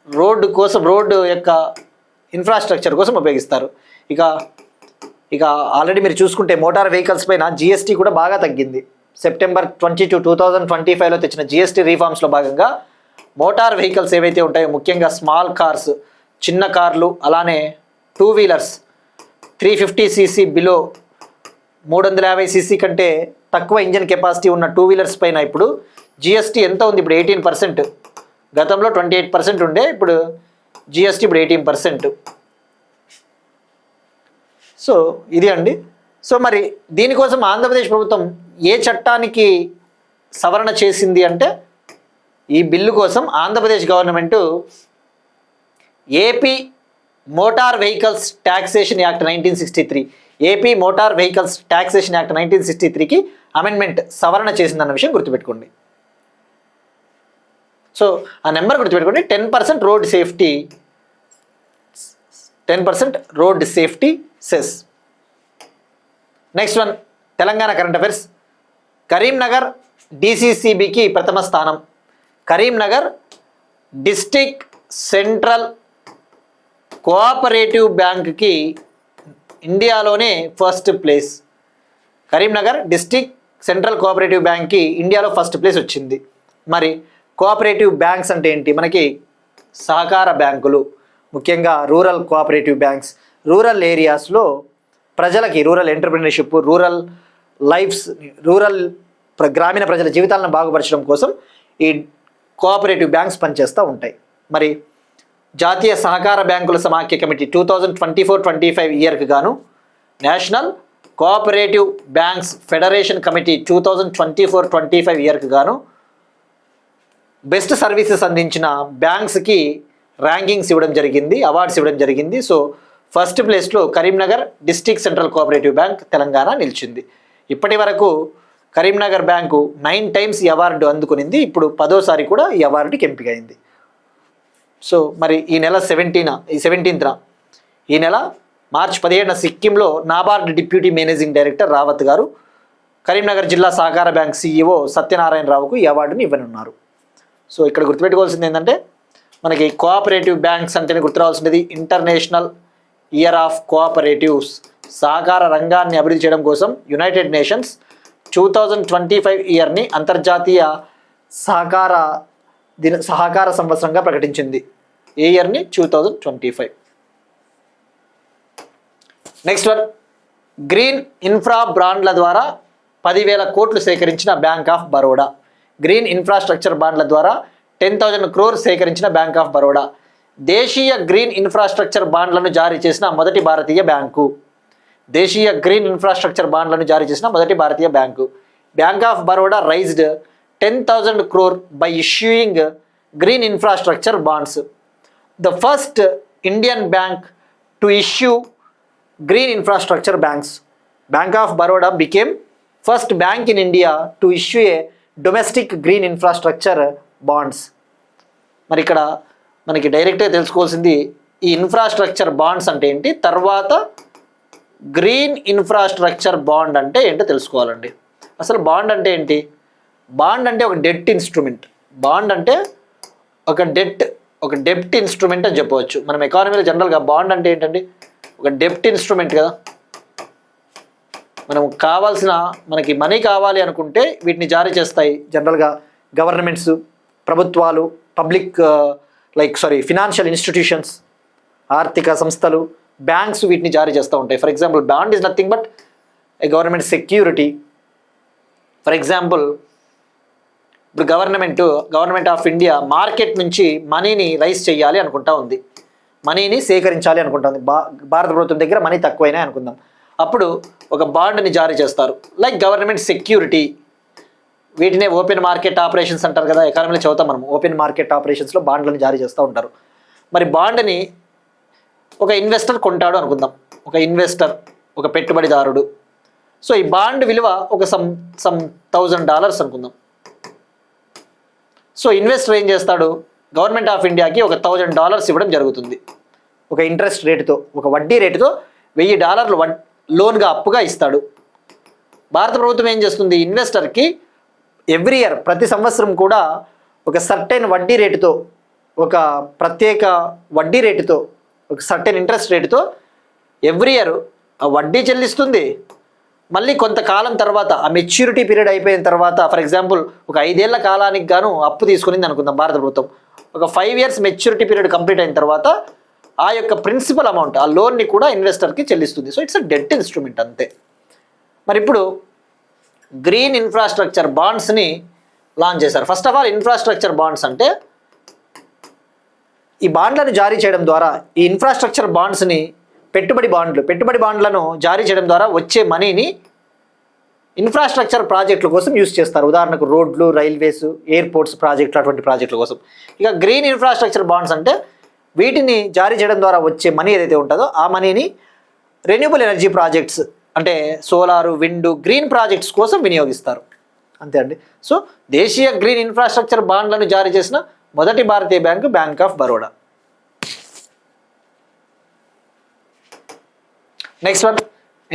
రోడ్డు కోసం, రోడ్డు యొక్క ఇన్ఫ్రాస్ట్రక్చర్ కోసం ఉపయోగిస్తారు. ఇక ఆల్రెడీ మీరు చూసుకుంటే మోటార్ వెహికల్స్ పైన జిఎస్టీ కూడా బాగా తగ్గింది. September 22, 2025లో తెచ్చిన జిఎస్టీ రీఫార్మ్స్లో భాగంగా మోటార్ వెహికల్స్ ఏవైతే ఉంటాయో, ముఖ్యంగా స్మాల్ కార్స్, చిన్న కార్లు, అలానే 2 వీలర్స్ 350cc బిలో 350cc కంటే తక్కువ ఇంజన్ కెపాసిటీ ఉన్న 2 వీలర్స్ పైన ఇప్పుడు జిఎస్టీ ఎంత ఉంది? ఇప్పుడు 18%. గతంలో 28% ఉండే, ఇప్పుడు జిఎస్టీ ఇప్పుడు 18%. సో ఇది అండి. సో మరి దీనికోసం ఆంధ్రప్రదేశ్ ప్రభుత్వం ఏ చట్టానికి సవరణ చేసింది అంటే, ఈ బిల్లు కోసం Andhra Pradesh government AP motor vehicles taxation act 1963, AP motor vehicles taxation act 1963కి amendment, సవరణ చేసిందన్న విషయం గుర్తుపెట్టుకోండి. సో ఆ నెంబర్ గుర్తుపెట్టుకోండి, 10% road safety, 10% road safety cess. Next one, Telangana current affairs. Karimnagar డిసిసిబికి ప్రథమ స్థానం, కరీంనగర్ డిస్ట్రిక్ట్ సెంట్రల్ కోఆపరేటివ్ బ్యాంక్కి ఇండియాలోనే first place. Karimnagar district central cooperative బ్యాంక్కి ఇండియాలో ఫస్ట్ ప్లేస్ వచ్చింది. మరి కోఆపరేటివ్ బ్యాంక్స్ అంటే ఏంటి? మనకి సహకార బ్యాంకులు, ముఖ్యంగా రూరల్ కోఆపరేటివ్ బ్యాంక్స్, రూరల్ ఏరియాస్లో ప్రజలకి రూరల్ ఎంటర్ప్రినర్షిప్, రూరల్ లైఫ్స్, గ్రామీణ ప్రజల జీవితాలను బాగుపరచడం కోసం ఈ కోఆపరేటివ్ బ్యాంక్స్ పనిచేస్తూ ఉంటాయి. మరి జాతీయ సహకార బ్యాంకుల సమాఖ్య కమిటీ 2024-25 ఇయర్కి గాను national cooperative banks federation committee 2024-25 ఇయర్కి గాను బెస్ట్ సర్వీసెస్ అందించిన బ్యాంక్స్కి ర్యాంకింగ్స్ ఇవ్వడం జరిగింది, అవార్డ్స్ ఇవ్వడం జరిగింది. సో ఫస్ట్ ప్లేస్లో Karimnagar district central cooperative bank Telangana నిలిచింది. ఇప్పటి వరకు కరీంనగర్ బ్యాంకు 9 టైమ్స్ ఈ అవార్డు అందుకునింది. ఇప్పుడు 10వ సారి కూడా ఈ అవార్డుకి ఎంపికైంది. సో మరి ఈ నెల 17న ఈ నెల మార్చి 17న సిక్కింలో NABARD deputy managing director Rawat garu Karimnagar జిల్లా సహకార బ్యాంక్ సిఇఓ సత్యనారాయణరావుకు ఈ అవార్డుని ఇవ్వనున్నారు. సో ఇక్కడ గుర్తుపెట్టుకోవాల్సింది ఏంటంటే మనకి కోఆపరేటివ్ బ్యాంక్స్ అంటేనే గుర్తురావాల్సినది ఇంటర్నేషనల్ ఇయర్ ఆఫ్ కోఆపరేటివ్స్. సహకార రంగాన్ని అభివృద్ధి చేయడం కోసం యునైటెడ్ నేషన్స్ 2025 ఇయర్ని అంతర్జాతీయ సహకార సంవత్సరంగా ప్రకటించింది. ఏ ఇయర్ని? 2025. నెక్స్ట్ వన్, గ్రీన్ ఇన్ఫ్రా బాండ్ల ద్వారా 10,000 కోట్లు సేకరించిన bank of Baroda. Green infrastructure బాండ్ల ద్వారా 10,000 crores సేకరించిన బ్యాంక్ ఆఫ్ బరోడా దేశీయ గ్రీన్ ఇన్ఫ్రాస్ట్రక్చర్ బాండ్లను జారీ చేసిన మొదటి భారతీయ బ్యాంకు. దేశీయ గ్రీన్ ఇన్ఫ్రాస్ట్రక్చర్ బాండ్లను జారీ చేసిన మొదటి భారతీయ bank. Bank of Baroda raised 10,000 crore by issuing green infrastructure bonds. The first Indian bank to issue green infrastructure banks. Bank of Baroda became first bank in India to issue a domestic green infrastructure bonds. మరి ఇక్కడ మనకి డైరెక్ట్గా తెలుసుకోవాల్సింది ఈ infrastructure bonds అంటే ఏంటి, తర్వాత green infrastructure bond అంటే ఏంటో తెలుసుకోవాలండి. అసలు బాండ్ అంటే ఏంటి? బాండ్ అంటే ఒక డెట్ ఇన్స్ట్రుమెంట్. బాండ్ అంటే ఒక డెప్ట్ ఇన్స్ట్రుమెంట్ అని చెప్పవచ్చు. మనం ఎకానమీలో జనరల్గా బాండ్ అంటే ఏంటండి? ఒక డెప్ట్ ఇన్స్ట్రుమెంట్ కదా. మనం మనకి మనీ కావాలి అనుకుంటే వీటిని జారీ చేస్తాయి జనరల్గా గవర్నమెంట్స్, ప్రభుత్వాలు, ఫినాన్షియల్ ఇన్స్టిట్యూషన్స్, ఆర్థిక సంస్థలు, బ్యాంక్స్ వీటిని జారీ చేస్తూ ఉంటాయి. For example bond is nothing but A government security. For example ఇప్పుడు గవర్నమెంట్ ఆఫ్ ఇండియా మార్కెట్ నుంచి మనీని రైజ్ చేయాలి అనుకుంటా ఉంది, మనీని సేకరించాలి అనుకుంటుంది. భారత ప్రభుత్వం దగ్గర మనీ తక్కువైనా అనుకుందాం. అప్పుడు ఒక బాండ్ని జారీ చేస్తారు, లైక్ గవర్నమెంట్ సెక్యూరిటీ. వీటినే ఓపెన్ మార్కెట్ ఆపరేషన్స్ అంటారు కదా, ఎకానమీలో చదువుతాం మనం. ఓపెన్ మార్కెట్ ఆపరేషన్స్లో బాండ్లను జారీ చేస్తూ ఉంటారు. మరి బాండ్ని ఒక ఇన్వెస్టర్ కొంటాడు అనుకుందాం, ఒక పెట్టుబడిదారుడు. సో ఈ బాండ్ విలువ ఒక సమ్ $1,000 అనుకుందాం. సో ఇన్వెస్టర్ ఏం చేస్తాడు? గవర్నమెంట్ ఆఫ్ ఇండియాకి ఒక $1,000 ఇవ్వడం జరుగుతుంది. ఒక ఇంట్రెస్ట్ రేటుతో, ఒక వడ్డీ రేటుతో $1,000 లోన్గా అప్పుగా ఇస్తాడు. భారత ప్రభుత్వం ఏం చేస్తుంది? ఇన్వెస్టర్కి ఎవ్రీ ఇయర్, ప్రతి సంవత్సరం కూడా ఒక సర్టెన్ వడ్డీ రేటుతో, ఒక ప్రత్యేక వడ్డీ రేటుతో, ఒక సర్టెన్ ఇంట్రెస్ట్ రేటుతో ఎవ్రీ ఇయర్ ఆ వడ్డీ చెల్లిస్తుంది. మళ్ళీ కొంతకాలం తర్వాత ఆ మెచ్యూరిటీ పీరియడ్ అయిపోయిన తర్వాత, ఫర్ ఎగ్జాంపుల్ ఒక 5 ఏళ్ల కాలానికి గాను అప్పు తీసుకునింది అనుకుందాం భారత ప్రభుత్వం. ఒక 5 years మెచ్యూరిటీ పీరియడ్ కంప్లీట్ అయిన తర్వాత ఆ యొక్క ప్రిన్సిపల్ అమౌంట్, ఆ లోన్ని కూడా ఇన్వెస్టర్కి చెల్లిస్తుంది. So it's a debt instrument అంతే. మరి ఇప్పుడు గ్రీన్ ఇన్ఫ్రాస్ట్రక్చర్ బాండ్స్ని లాంచ్ చేశారు. First of all infrastructure bonds అంటే ఈ బాండ్లను జారీ చేయడం ద్వారా, ఈ ఇన్ఫ్రాస్ట్రక్చర్ బాండ్స్ని పెట్టుబడి బాండ్లను జారీ చేయడం ద్వారా వచ్చే మనీని ఇన్ఫ్రాస్ట్రక్చర్ ప్రాజెక్టుల కోసం యూజ్ చేస్తారు. ఉదాహరణకు రోడ్లు, రైల్వేస్, ఎయిర్పోర్ట్స్ ప్రాజెక్టులు, అటువంటి ప్రాజెక్టుల కోసం. ఇక గ్రీన్ ఇన్ఫ్రాస్ట్రక్చర్ బాండ్స్ అంటే వీటిని జారీ చేయడం ద్వారా వచ్చే మనీ ఏదైతే ఉంటుందో ఆ మనీని రెన్యూబుల్ ఎనర్జీ ప్రాజెక్ట్స్ అంటే సోలారు, విండ్, గ్రీన్ ప్రాజెక్ట్స్ కోసం వినియోగిస్తారు. అంతే అండి. సో దేశీయ గ్రీన్ ఇన్ఫ్రాస్ట్రక్చర్ బాండ్లను జారీ చేసిన మొదటి భారతీయ bank bank of Baroda. Next one,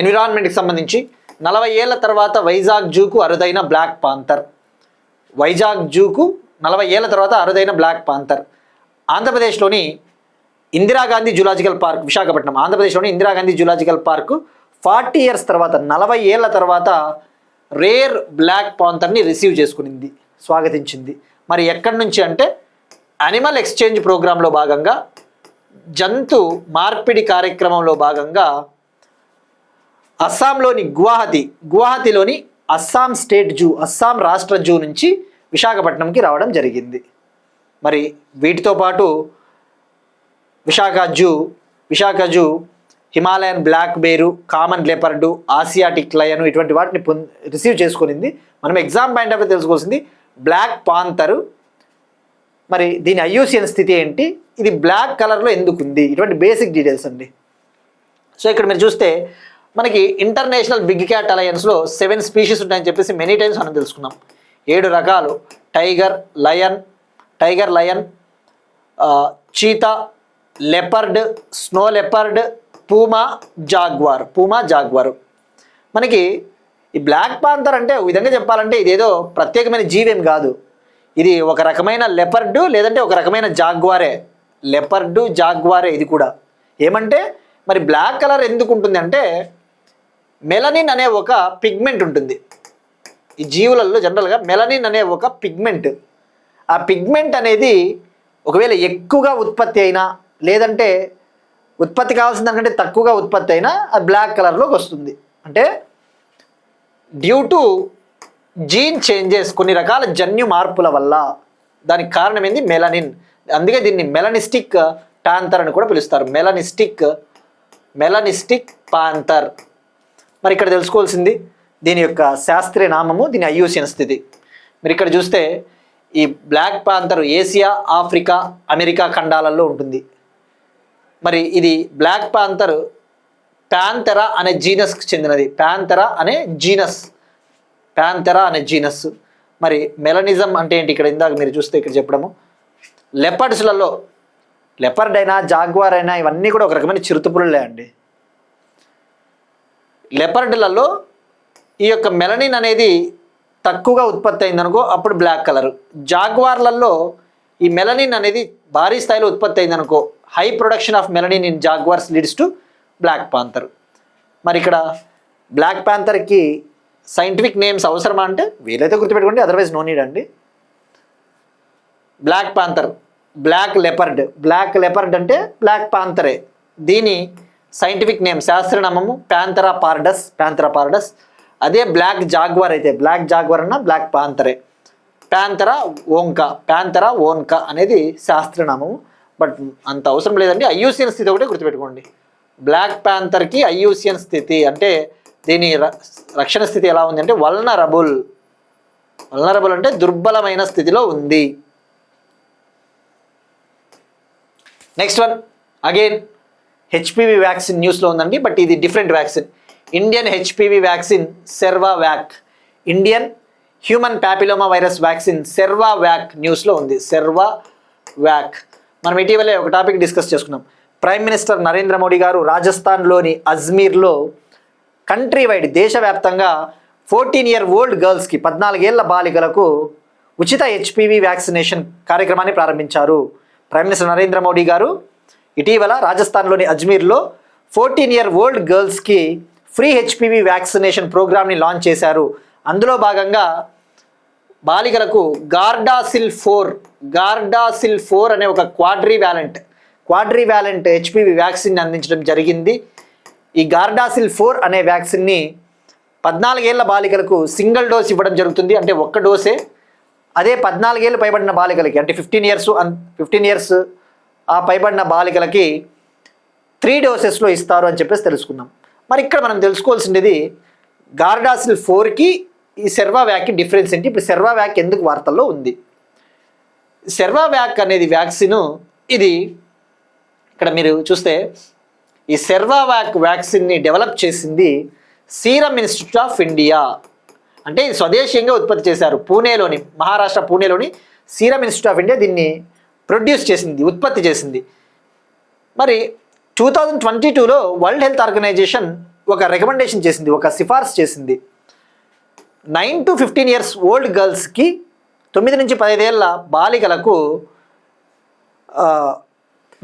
ఎన్విరాన్మెంట్కి సంబంధించి 40 ఏళ్ల తర్వాత వైజాగ్ జూకు అరుదైన బ్లాక్ పాంథర్. వైజాగ్ జూకు 40 ఏళ్ల తర్వాత అరుదైన బ్లాక్ పాంథర్. ఆంధ్రప్రదేశ్లోని ఇందిరాగాంధీ జూలాజికల్ పార్క్, విశాఖపట్నం, ఆంధ్రప్రదేశ్లోని ఇందిరాగాంధీ జూలాజికల్ పార్క్ 40 ఇయర్స్ తర్వాత, 40 ఏళ్ల తర్వాత రేర్ బ్లాక్ పాంథర్ని రిసీవ్ చేసుకునింది, స్వాగతించింది. మరి ఎక్కడి నుంచి అంటే అనిమల్ ఎక్స్చేంజ్ ప్రోగ్రాంలో భాగంగా, జంతు మార్పిడి కార్యక్రమంలో భాగంగా అస్సాంలోని గువాహతిలోని అస్సాం స్టేట్ జూ, అస్సాం రాష్ట్ర జూ నుంచి విశాఖపట్నంకి రావడం జరిగింది. మరి వీటితో పాటు Visakha zoo Himalayan black bear, common leopard, Asiatic lion ఇటువంటి వాటిని రిసీవ్ చేసుకునింది. మనం ఎగ్జామ్ పాయింట్ ఆఫ్ వ్యూ తెలుసుకోవాల్సింది బ్లాక్ పాంథరు. మరి దీని ఐయూసిఎన్ స్థితి ఏంటి, ఇది బ్లాక్ కలర్లో ఎందుకు ఉంది, ఇటువంటి బేసిక్ డీటెయిల్స్ అండి. సో ఇక్కడ మీరు చూస్తే మనకి ఇంటర్నేషనల్ బిగ్ క్యాట్ అలయన్స్లో 7 స్పీషీస్ ఉంటాయని చెప్పేసి మెనీ టైమ్స్ మనం తెలుసుకున్నాం. 7 రకాలు: tiger lion, cheetah, leopard, snow leopard, Puma jaguar. మనకి ఈ బ్లాక్ పాంథర్ అంటే ఒక విధంగా చెప్పాలంటే ఇదేదో ప్రత్యేకమైన జీవేం కాదు, ఇది ఒక రకమైన లెపర్డు లేదంటే ఒక రకమైన జాగ్వారే. ఇది కూడా ఏమంటే మరి బ్లాక్ కలర్ ఎందుకు ఉంటుంది అంటే మెలనిన్ అనే ఒక పిగ్మెంట్ ఉంటుంది ఈ జీవులలో. జనరల్గా మెలనిన్ అనే ఒక పిగ్మెంట్, ఆ పిగ్మెంట్ అనేది ఒకవేళ ఎక్కువగా ఉత్పత్తి అయినా లేదంటే ఉత్పత్తి కావాల్సిన దానికంటే తక్కువగా ఉత్పత్తి అయినా అది బ్లాక్ కలర్లోకి వస్తుంది. అంటే డ్యూ టు జీన్ చేంజెస్, కొన్ని రకాల జన్యు మార్పుల వల్ల. దానికి కారణం ఏంది? మెలనిన్. అందుకే దీన్ని మెలనిస్టిక్ పాంథర్ అని కూడా పిలుస్తారు, మెలనిస్టిక్ పాంథర్. మరి ఇక్కడ తెలుసుకోవాల్సింది దీని యొక్క శాస్త్రీయ నామము, దీని ఐయూసిఎన్ స్థితి. మీరు ఇక్కడ చూస్తే ఈ black panther Asia, Africa, America ఖండాలలో ఉంటుంది. మరి ఇది బ్లాక్ పాంథర్ ప్యాంథెరా అనే జీనస్కి చెందినది, ప్యాంథెరా అనే జీనస్. మరి మెలనిజం అంటే ఏంటి? ఇక్కడ ఇందాక మీరు చూస్తే ఇక్కడ చెప్పడము లెపర్డ్స్లలో, లెపర్డ్ అయినా జాగ్వార్ అయినా ఇవన్నీ కూడా ఒక రకమైన చిరుతపులులే అండి. లెపర్డ్లలో ఈ యొక్క మెలనిన్ అనేది తక్కువగా ఉత్పత్తి అయిందనుకో అప్పుడు బ్లాక్ కలర్. జాగ్వార్లలో ఈ మెలనిన్ అనేది భారీ స్థాయిలో ఉత్పత్తి అయిందనుకో, high production of melanin in jaguars leads to black panther. మరి ఇక్కడ బ్లాక్ పాంథర్కి సైంటిఫిక్ నేమ్స్ అవసరమా అంటే వీలైతే గుర్తుపెట్టుకోండి, అదర్వైజ్ నో నీడ్ అండి. బ్లాక్ పాంథర్, బ్లాక్ లెపర్డ్ అంటే బ్లాక్ పాంథరే. దీని సైంటిఫిక్ నేమ్, శాస్త్రనామము ప్యాంథెరా పార్డస్. అదే బ్లాక్ జాగ్వార్ అయితే బ్లాక్ జాగ్వార్ అన్న బ్లాక్ పాంథరే. ప్యాంథెరా ఓన్కా అనేది శాస్త్రనామము. బట్ అంత అవసరం లేదండి, ఐయూసిఎన్ స్థితి ఒకటే గుర్తుపెట్టుకోండి. బ్లాక్ పాంథర్కి ఐయూసిఎన్ స్థితి అంటే దీని రక్షణ స్థితి ఎలా ఉంది అంటే వల్నరబుల్ అంటే దుర్బలమైన స్థితిలో ఉంది. Next one again HPV vaccine న్యూస్లో ఉందండి, బట్ ఇది different vaccine. Indian HPV vaccine Cervavac, Indian human papilloma virus vaccine Cervavac న్యూస్లో ఉంది. సెర్వావ్యాక్ మనం ఇటీవలే ఒక టాపిక్ డిస్కస్ చేసుకున్నాం. ప్రైమ్ మినిస్టర్ నరేంద్ర మోడీ గారు రాజస్థాన్లోని అజ్మీర్లో కంట్రీ వైడ్, దేశవ్యాప్తంగా 14-year-old గర్ల్స్కి, 14 ఏళ్ల బాలికలకు ఉచిత హెచ్పివి వ్యాక్సినేషన్ కార్యక్రమాన్ని ప్రారంభించారు. ప్రైమ్ మినిస్టర్ నరేంద్ర మోడీ గారు ఇటీవల రాజస్థాన్లోని అజ్మీర్లో 14-year-old గర్ల్స్కి ఫ్రీ హెచ్పివి వ్యాక్సినేషన్ ప్రోగ్రామ్ని లాంచ్ చేశారు. అందులో భాగంగా బాలికలకు గార్డాసిల్ 4 అనే ఒక క్వాడ్రీవాలెంట్ హెచ్పివి వ్యాక్సిన్ అందించడం జరిగింది. ఈ గార్డాసిల్ 4 అనే వ్యాక్సిన్ని 14 ఏళ్ల బాలికలకు సింగిల్ డోస్ ఇవ్వడం జరుగుతుంది, అంటే ఒక్క డోసే. అదే 14 ఏళ్ళు పైబడిన బాలికలకి, అంటే 15 ఇయర్స్ ఆ పైబడిన బాలికలకి 3 డోసెస్లో ఇస్తారు అని చెప్పేసి తెలుసుకున్నాం. మరి ఇక్కడ మనం తెలుసుకోవాల్సింది గార్డాసిల్ 4కి ఈ సెర్వావ్యాక్కి డిఫరెన్స్ ఏంటి, ఇప్పుడు సెర్వావ్యాక్ ఎందుకు వార్తల్లో ఉంది. సెర్వావ్యాక్ అనేది వ్యాక్సిన్, ఇది ఇక్కడ మీరు చూస్తే ఈ సెర్వావ్యాక్ వ్యాక్సిన్ని డెవలప్ చేసింది సీరం ఇన్స్టిట్యూట్ ఆఫ్ ఇండియా. అంటే ఇది స్వదేశీయంగా ఉత్పత్తి చేశారు. మహారాష్ట్ర పూణేలోని సీరం ఇన్స్టిట్యూట్ ఆఫ్ ఇండియా దీన్ని ఉత్పత్తి చేసింది. మరి 2022లో వరల్డ్ హెల్త్ ఆర్గనైజేషన్ ఒక రికమెండేషన్ చేసింది, ఒక సిఫార్సు చేసింది. 9 to 15 years-old గర్ల్స్కి 9 నుంచి 15 ఏళ్ళ బాలికలకు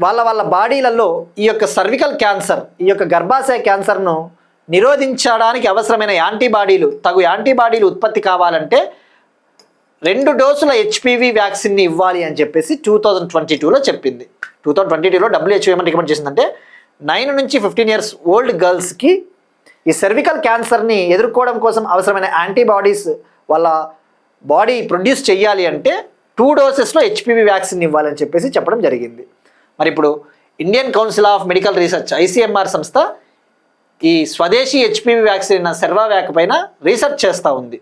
వాళ్ళ బాడీలలో ఈ యొక్క సర్వికల్ క్యాన్సర్, ఈ యొక్క గర్భాశయ క్యాన్సర్ను నిరోధించడానికి అవసరమైన తగు యాంటీబాడీలు ఉత్పత్తి కావాలంటే 2 డోసుల హెచ్పివి వ్యాక్సిన్ని ఇవ్వాలి అని చెప్పేసి 2022లో చెప్పింది. 2022లో WHO ఏమని రికమెండ్ చేసిందంటే 9 నుంచి 15 ఇయర్స్ ఓల్డ్ గర్ల్స్కి ఈ సర్వికల్ క్యాన్సర్ని ఎదుర్కోవడం కోసం అవసరమైన యాంటీబాడీస్ వాళ్ళ బాడీ ప్రొడ్యూస్ చేయాలి అంటే 2 డోసెస్లో హెచ్పివి వ్యాక్సిన్ ఇవ్వాలని చెప్పేసి చెప్పడం జరిగింది. మరి ఇప్పుడు Indian council of medical research ICMR సంస్థ ఈ స్వదేశీ హెచ్పివి వ్యాక్సిన్ సెర్వావ్యాక్ పైన రీసెర్చ్ చేస్తూ ఉంది.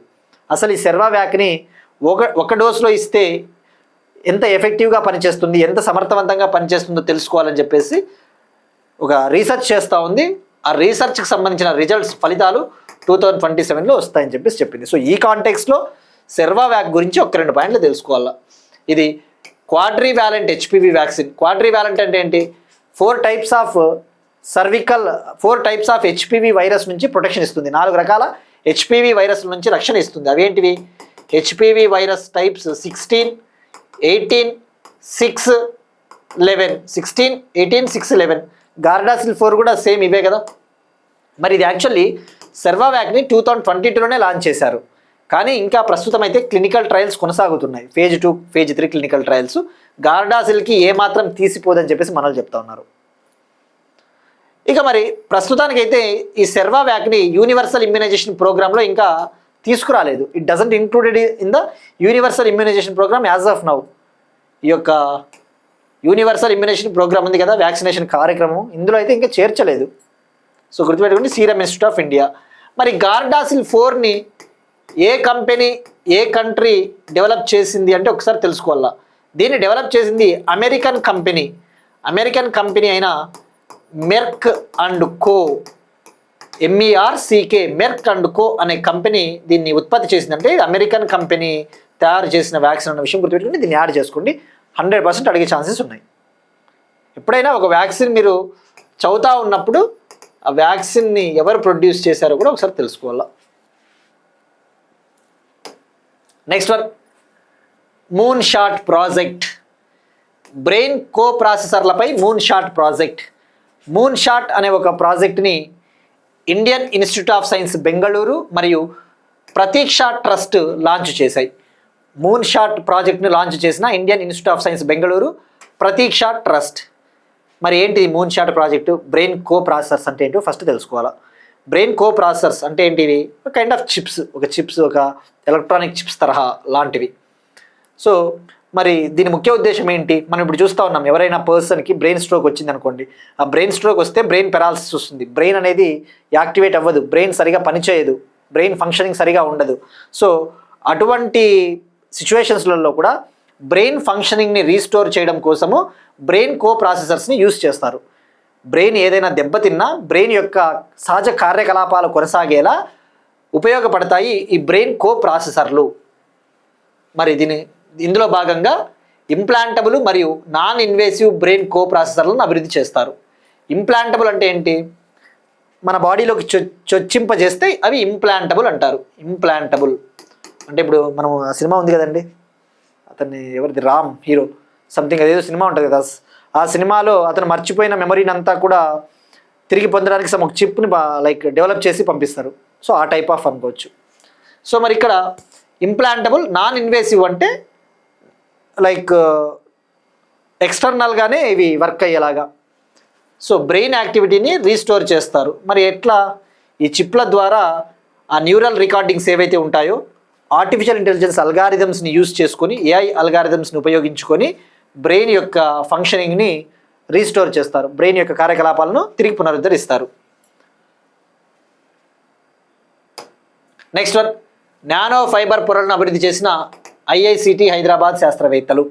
అసలు ఈ సెర్వావ్యాక్ని ఒక డోసులో ఇస్తే ఎంత ఎఫెక్టివ్గా పనిచేస్తుంది, ఎంత సమర్థవంతంగా పనిచేస్తుందో తెలుసుకోవాలని చెప్పేసి ఒక రీసెర్చ్ చేస్తూ ఉంది. ఆ రీసెర్చ్కి సంబంధించిన ఫలితాలు 2027లో వస్తాయని చెప్పేసి చెప్పింది. సో ఈ కాంటెక్స్లో సెర్వావ్యాక్ గురించి ఒక 2 పాయింట్లు తెలుసుకోవాలా. ఇది క్వాడ్రివాలెంట్ హెచ్పివి వ్యాక్సిన్. క్వాడ్రివాలెంట్ అంటే ఏంటి? 4 టైప్స్ ఆఫ్ హెచ్పివి వైరస్ నుంచి ప్రొటెక్షన్ ఇస్తుంది. 4 రకాల హెచ్పివి వైరస్ల నుంచి రక్షణ ఇస్తుంది. అవేంటివి? HPV virus types 16, 18, 6, 11. 16, 18, 6, 11. గార్డాసిల్ 4 కూడా సేమ్ ఇవే కదా. మరి ఇది యాక్చువల్లీ సెర్వావ్యాక్ని 2022లోనే లాంచ్ చేశారు. కానీ ఇంకా ప్రస్తుతం అయితే క్లినికల్ ట్రయల్స్ కొనసాగుతున్నాయి. phase 2, phase 3 clinical trials. గార్డాసిల్కి ఏమాత్రం తీసిపోదని చెప్పేసి మనల్ని చెప్తా ఉన్నారు. ఇక మరి ప్రస్తుతానికైతే ఈ సెర్వావ్యాక్ని యూనివర్సల్ ఇమ్యునైజేషన్ ప్రోగ్రాంలో ఇంకా తీసుకురాలేదు. It doesn't included in the universal immunization program as of now. ఈ యొక్క యూనివర్సల్ ఇమ్యునైజేషన్ ప్రోగ్రామ్ ఉంది కదా, వ్యాక్సినేషన్ కార్యక్రమం, ఇందులో అయితే ఇంకా చేర్చలేదు. సో గుర్తుపెట్టుకోండి, సీరం ఇన్స్టిట్యూట్ ఆఫ్ ఇండియా. మరి గార్డాసిల్ 4ని ఏ కంపెనీ, ఏ కంట్రీ డెవలప్ చేసింది అంటే ఒకసారి తెలుసుకోవాలా. దీన్ని డెవలప్ చేసింది అమెరికన్ కంపెనీ అయిన Merck and co, MERCK, Merck and co అనే కంపెనీ దీన్ని ఉత్పత్తి చేసిందంటే ఇది అమెరికన్ కంపెనీ తయారు చేసిన వ్యాక్సిన్ అన్న విషయం గుర్తుపెట్టుకుని దీన్ని యాడ్ చేసుకోండి. 100% అడిగే ఛాన్సెస్ ఉన్నాయి. ఎప్పుడైనా ఒక వ్యాక్సిన్ మీరు చదువుతా ఉన్నప్పుడు ఆ వ్యాక్సిన్ని ఎవరు ప్రొడ్యూస్ చేశారో కూడా ఒకసారి తెలుసుకోవాలా. Next one, moon shot project. Brain co ప్రాసెసర్లపై moon shot project. Moon shot అనే ఒక ప్రాజెక్ట్ని Indian Institute of Science Bengaluru మరియు ప్రతీక్ష ట్రస్ట్ లాంచ్ చేశాయి. మూన్ షాట్ ప్రాజెక్ట్ను లాంచ్ చేసిన Indian Institute of Science Bengaluru, Prateeksha trust. మరి ఏంటి moon shot project? Brain co processors అంటే ఏంటో ఫస్ట్ తెలుసుకోవాలా. బ్రెయిన్ కో ప్రాసెసర్స్ అంటే ఏంటివి? ఒక కైండ్ ఆఫ్ చిప్స్, ఒక ఎలక్ట్రానిక్ చిప్స్ తరహా లాంటివి. సో మరి దీని ముఖ్య ఉద్దేశం ఏంటి? మనం ఇప్పుడు చూస్తూ ఉన్నాం, ఎవరైనా పర్సన్కి బ్రెయిన్ స్ట్రోక్ వచ్చింది అనుకోండి, ఆ బ్రెయిన్ స్ట్రోక్ వస్తే బ్రెయిన్ పెరాలసిస్ వస్తుంది. బ్రెయిన్ అనేది యాక్టివేట్ అవ్వదు, బ్రెయిన్ సరిగా పనిచేయదు, బ్రెయిన్ ఫంక్షనింగ్ సరిగా ఉండదు. సో అటువంటి సిచ్యువేషన్స్లలో కూడా బ్రెయిన్ ఫంక్షనింగ్ని రీస్టోర్ చేయడం కోసము బ్రెయిన్ కో ప్రాసెసర్స్ని యూస్ చేస్తారు. బ్రెయిన్ ఏదైనా దెబ్బతిన్నా బ్రెయిన్ యొక్క సహజ కార్యకలాపాలు కొనసాగేలా ఉపయోగపడతాయి ఈ బ్రెయిన్ కో ప్రాసెసర్లు. మరి ఇందులో భాగంగా ఇంప్లాంటబుల్ మరియు నాన్ ఇన్వేసివ్ బ్రెయిన్ కో ప్రాసెసర్లను అభివృద్ధి చేస్తారు. ఇంప్లాంటబుల్ అంటే ఏంటి? మన బాడీలోకి చొచ్చింపజేస్తే అవి ఇంప్లాంటబుల్ అంటారు. ఇంప్లాంటబుల్ అంటే ఇప్పుడు మనం ఆ సినిమా ఉంది కదండి, అతన్ని ఎవరిది, రామ్ హీరో సంథింగ్ అదేదో సినిమా ఉంటుంది కదా, ఆ సినిమాలో అతను మర్చిపోయిన మెమరీని అంతా కూడా తిరిగి పొందడానికి ఒక చిప్ని డెవలప్ చేసి పంపిస్తారు. సో ఆ టైప్ ఆఫ్ అనుకోవచ్చు. సో మరి ఇక్కడ ఇంప్లాంటబుల్, నాన్ ఇన్వేసివ్ అంటే ఎక్స్టర్నల్గానే ఇవి వర్క్ అయ్యేలాగా. సో బ్రెయిన్ యాక్టివిటీని రీస్టోర్ చేస్తారు. మరి ఎట్లా? ఈ చిప్ల ద్వారా ఆ న్యూరల్ రికార్డింగ్స్ ఏవైతే ఉంటాయో ఆర్టిఫిషియల్ ఇంటెలిజెన్స్ అల్గారిథమ్స్ని యూజ్ చేసుకొని, AI అల్గారిథమ్స్ని ఉపయోగించుకొని బ్రెయిన్ యొక్క ఫంక్షనింగ్ని రీస్టోర్ చేస్తారు, బ్రెయిన్ యొక్క కార్యకలాపాలను తిరిగి పునరుద్ధరిస్తారు. నెక్స్ట్ వన్, నానో ఫైబర్ పొరలను అభివృద్ధి చేసిన IICT హైదరాబాద్ శాస్త్రవేత్తలు.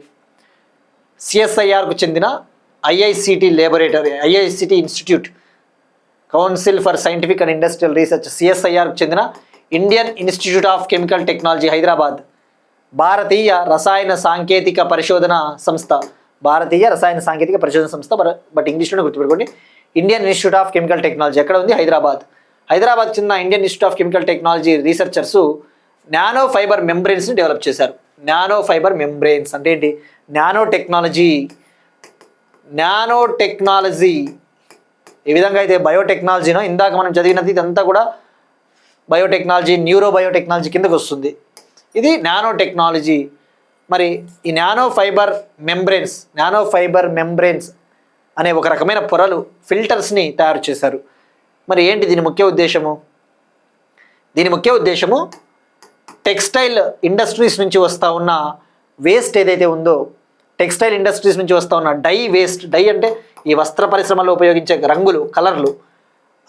CSIRకు చెందిన IICT institute, council for scientific and industrial research, CSIRకు చెందిన Indian Institute of Chemical Technology Hyderabad, భారతీయ రసాయన సాంకేతిక పరిశోధన సంస్థ, బట్ ఇంగ్లీష్లోనే గుర్తుపెట్టుకోండి, Indian Institute of Chemical Technology ఎక్కడ ఉంది? హైదరాబాద్ చెందిన Indian Institute of Chemical Technology researchers nano fibre మెంబ్రెయిన్స్ని డెవలప్ చేశారు. నానో ఫైబర్ మెంబ్రెయిన్స్ అంటే ఏంటి? నానో టెక్నాలజీ ఏ విధంగా అయితే బయోటెక్నాలజీనో ఇందాక మనం చదివినది ఇదంతా కూడా బయోటెక్నాలజీ, న్యూరో బయోటెక్నాలజీ కిందకు వస్తుంది. ఇది నానో టెక్నాలజీ. మరి ఈ నానో ఫైబర్ మెంబ్రెయిన్స్ అనే ఒక రకమైన పొరలు, ఫిల్టర్స్ని తయారు చేశారు. మరి ఏంటి దీని ముఖ్య ఉద్దేశము? టెక్స్టైల్ ఇండస్ట్రీస్ నుంచి వస్తూ ఉన్న వేస్ట్ ఏదైతే ఉందో, టెక్స్టైల్ ఇండస్ట్రీస్ నుంచి వస్తూ ఉన్న డై అంటే ఈ వస్త్ర పరిశ్రమలో ఉపయోగించే రంగులు, కలర్లు,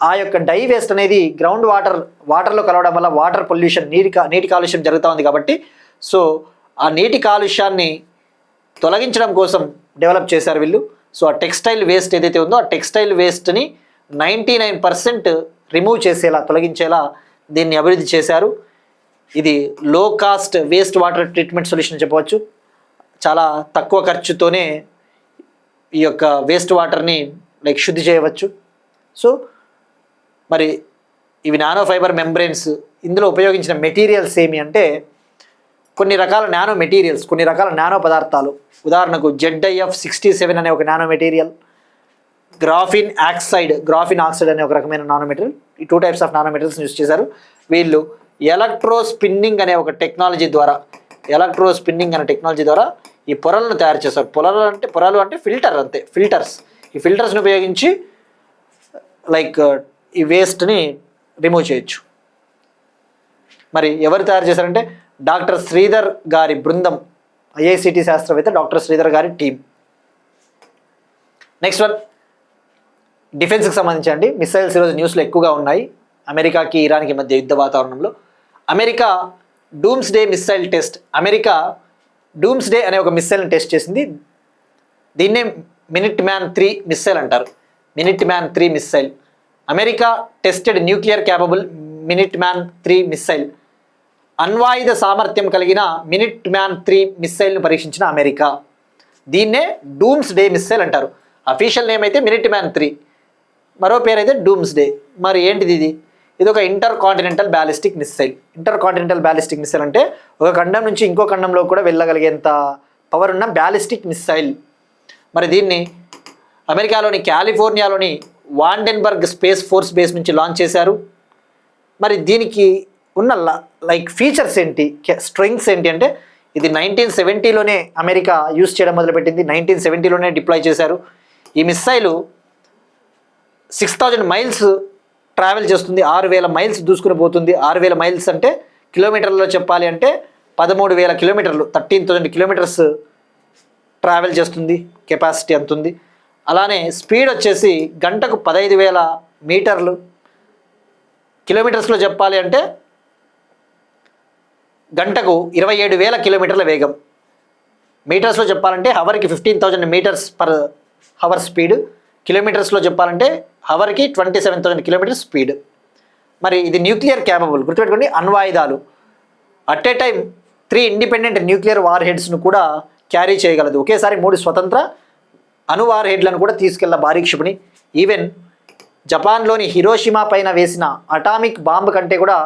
ఆ యొక్క డై వేస్ట్ అనేది గ్రౌండ్ వాటర్లో కలవడం వల్ల వాటర్ పొల్యూషన్, నీటి కాలుష్యం జరుగుతూ ఉంది. కాబట్టి సో ఆ నీటి కాలుష్యాన్ని తొలగించడం కోసం డెవలప్ చేశారు వీళ్ళు. సో ఆ టెక్స్టైల్ వేస్ట్ ఏదైతే ఉందో ఆ టెక్స్టైల్ వేస్ట్ని 99% రిమూవ్ చేసేలా, తొలగించేలా దీన్ని అభివృద్ధి చేశారు. ఇది లో cost waste water treatment solution చెప్పవచ్చు. చాలా తక్కువ ఖర్చుతోనే ఈ యొక్క వేస్ట్ వాటర్ని శుద్ధి చేయవచ్చు. సో మరి ఇవి నానో ఫైబర్ మెంబ్రెయిన్స్. ఇందులో ఉపయోగించిన మెటీరియల్స్ ఏమి అంటే కొన్ని రకాల నానో పదార్థాలు. ఉదాహరణకు ZIF67 అనే ఒక నానో మెటీరియల్, గ్రాఫిన్ ఆక్సైడ్ అనే ఒక రకమైన నానో మెటీరియల్. ఈ 2 types of nano materials use చేశారు. వీళ్ళు ఎలక్ట్రోస్పిన్నింగ్ అనే ఒక టెక్నాలజీ ద్వారా ఈ పొరలను తయారు చేశారు. పొరలు అంటే ఫిల్టర్స్. ఈ ఫిల్టర్స్ని ఉపయోగించి ఈ వేస్ట్ని రిమూవ్ చేయొచ్చు. మరి ఎవరు తయారు చేశారంటే డాక్టర్ శ్రీధర్ గారి బృందం, IICT శాస్త్రవేత్త డాక్టర్ శ్రీధర్ గారి టీం. నెక్స్ట్ వన్, డిఫెన్స్కి సంబంధించి అండి. మిసైల్స్ ఈరోజు న్యూస్లో ఎక్కువగా ఉన్నాయి. అమెరికాకి ఇరాన్కి మధ్య యుద్ధ వాతావరణంలో America doomsday missile test. America doomsday అనే ఒక మిసైల్ని టెస్ట్ చేసింది. దీన్నే మినిట్ మ్యాన్ 3 మిసైల్ అంటారు. Missile. America tested nuclear capable Minuteman 3 missile. అణ్వాయుధ సామర్థ్యం కలిగిన మినిట్ మ్యాన్ 3 మిసైల్ను పరీక్షించిన అమెరికా. దీన్నే డూమ్స్డే మిసైల్ అంటారు. అఫీషియల్ నేమ్ అయితే మినిట్ మ్యాన్ 3, మరో పేరు అయితే డూమ్స్డే. మరి ఏంటిది ఇది ఒక ఇంటర్ కాంటినెంటల్ బ్యాలిస్టిక్ మిసైల్ అంటే ఒక ఖండం నుంచి ఇంకో ఖండంలో కూడా వెళ్ళగలిగేంత పవర్ ఉన్న బ్యాలిస్టిక్ మిసైల్. మరి దీన్ని అమెరికాలోని కాలిఫోర్నియాలోని వాండెన్బర్గ్ స్పేస్ ఫోర్స్ బేస్ నుంచి లాంచ్ చేశారు. మరి దీనికి ఉన్న ఫీచర్స్ ఏంటి, స్ట్రెంగ్స్ ఏంటి అంటే ఇది 1970లోనే అమెరికా యూజ్ చేయడం మొదలుపెట్టింది. 1970లోనే డిప్లాయ్ చేశారు. ఈ మిసైలు 6000 మైల్స్ ట్రావెల్ చేస్తుంది. 6000 మైల్స్ దూసుకుని పోతుంది. 6000 మైల్స్ అంటే కిలోమీటర్లలో చెప్పాలి అంటే 13,000 కిలోమీటర్లు, 13,000 కిలోమీటర్స్ ట్రావెల్ చేస్తుంది. కెపాసిటీ అంత ఉంది. అలానే స్పీడ్ వచ్చేసి గంటకు 15,000 మీటర్లు. కిలోమీటర్స్లో చెప్పాలి అంటే గంటకు 27,000 కిలోమీటర్ల వేగం. మీటర్స్లో చెప్పాలంటే హవర్కి 15,000 మీటర్స్ పర్ హవర్ స్పీడ్. కిలోమీటర్స్లో చెప్పాలంటే హవర్కి 27,000 కిలోమీటర్స్ స్పీడ్. మరి ఇది న్యూక్లియర్ క్యాపబుల్. గుర్తుపెట్టుకోండి, అణ్వాయుధాలు at a time 3 independent nuclear war హెడ్స్ను కూడా క్యారీ చేయగలదు. ఒకేసారి 3 స్వతంత్ర అణు వార్ హెడ్లను కూడా తీసుకెళ్ల భారీ క్షిపణి. ఈవెన్ జపాన్లోని హిరోషిమా పైన వేసిన అటామిక్ బాంబు కంటే కూడా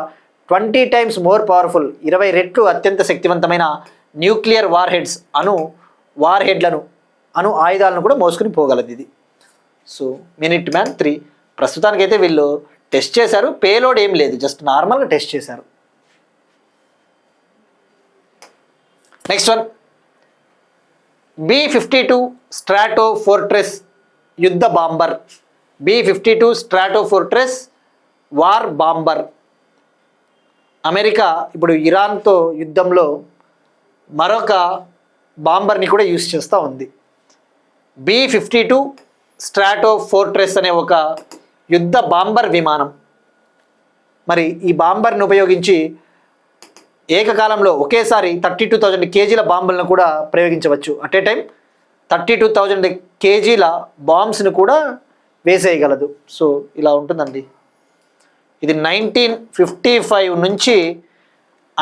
20 times మోర్ పవర్ఫుల్, 20 రెట్లు అత్యంత శక్తివంతమైన న్యూక్లియర్ వార్ హెడ్స్, అణు ఆయుధాలను కూడా మోసుకుని పోగలదు ఇది. సో మినిట్ మ్యాన్ 3 ప్రస్తుతానికైతే వీళ్ళు టెస్ట్ చేశారు. పేలోడ్ ఏం లేదు, జస్ట్ నార్మల్గా టెస్ట్ చేశారు. నెక్స్ట్ వన్, B-52 స్ట్రాటోఫోర్ట్రెస్ యుద్ధ bomber. B-52 Stratofortress war bomber. America ఇప్పుడు ఇరాన్తో యుద్ధంలో మరొక బాంబర్ని కూడా యూజ్ చేస్తూ ఉంది. B-52 స్ట్రాటోఫోర్ట్రెస్ అనే ఒక యుద్ధ బాంబర్ విమానం. మరి ఈ బాంబర్ని ఉపయోగించి ఏకకాలంలో ఒకేసారి 32,000 కేజీల బాంబులను కూడా ప్రయోగించవచ్చు. అట్ ఏ టైం 32,000 కేజీల బాంబ్స్ను కూడా వేసేయగలదు. సో ఇలా ఉంటుందండి. ఇది 1955 నుంచి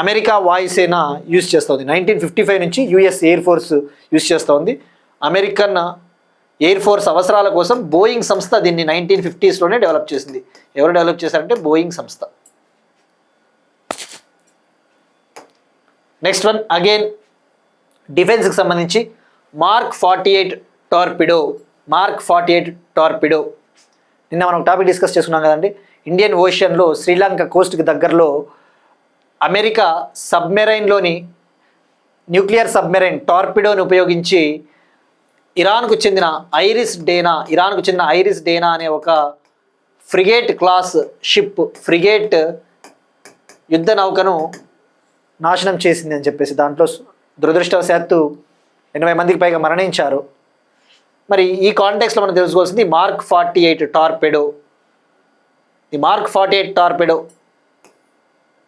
అమెరికా వాయుసేన యూజ్ చేస్తుంది. 1955 నుంచి US ఎయిర్ ఫోర్స్ యూజ్ చేస్తుంది. అమెరికన్ ఎయిర్ ఫోర్స్ అవసరాల కోసం బోయింగ్ సంస్థ దీన్ని 1950sలోనే డెవలప్ చేసింది. ఎవరు డెవలప్ చేశారంటే బోయింగ్ సంస్థ. నెక్స్ట్ వన్, అగైన్ డిఫెన్స్కి సంబంధించి మార్క్ 48 టార్పిడో నిన్న మనం టాపిక్ డిస్కస్ చేసుకున్నాం కదండి. ఇండియన్ ఓషన్లో శ్రీలంక కోస్ట్కి దగ్గరలో అమెరికా సబ్మెరైన్లోని న్యూక్లియర్ సబ్మెరైన్ టార్పిడోని ఉపయోగించి ఇరాన్కు చెందిన ఐరిస్ డేనా అనే ఒక ఫ్రిగేట్ క్లాస్ షిప్ ఫ్రిగేట్ యుద్ధ నౌకను నాశనం చేసింది అని చెప్పేసి దాంట్లో దురదృష్టవశాత్తు 80 మందికి పైగా మరణించారు. మరి ఈ కాంటెక్స్లో మనం తెలుసుకోవాల్సింది మార్క్ 48 టార్పెడో. ఈ మార్క్ 48 టార్పెడో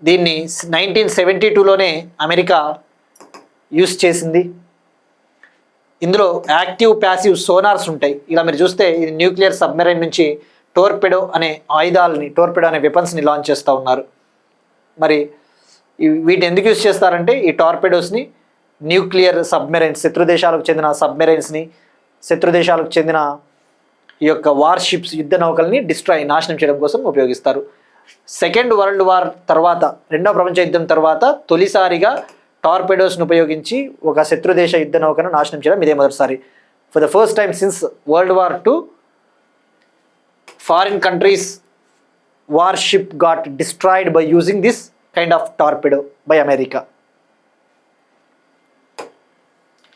దీన్ని 1972లోనే అమెరికా యూస్ చేసింది. ఇందులో యాక్టివ్ ప్యాసివ్ సోనార్స్ ఉంటాయి. ఇలా మీరు చూస్తే ఇది న్యూక్లియర్ సబ్మెరైన్ నుంచి టోర్పెడో అనే వెపన్స్ని లాంచ్ చేస్తూ ఉన్నారు. మరి వీటిని ఎందుకు యూస్ చేస్తారంటే ఈ టార్పెడోస్ని న్యూక్లియర్ సబ్మెరైన్స్ శత్రు దేశాలకు చెందిన సబ్మెరైన్స్ని శత్రు దేశాలకు చెందిన ఈ యొక్క వార్షిప్స్ యుద్ధ నౌకల్ని నాశనం చేయడం కోసం ఉపయోగిస్తారు. సెకండ్ వరల్డ్ వార్ తర్వాత రెండవ ప్రపంచ యుద్ధం తర్వాత తొలిసారిగా టార్పెడోస్ను ఉపయోగించి ఒక శత్రు దేశ యుద్ధ నౌకను నాశనం చేయడం ఇదే మొదటిసారి. For the first time since world war II foreign countries worship got destroyed by using this kind of torpedo by America.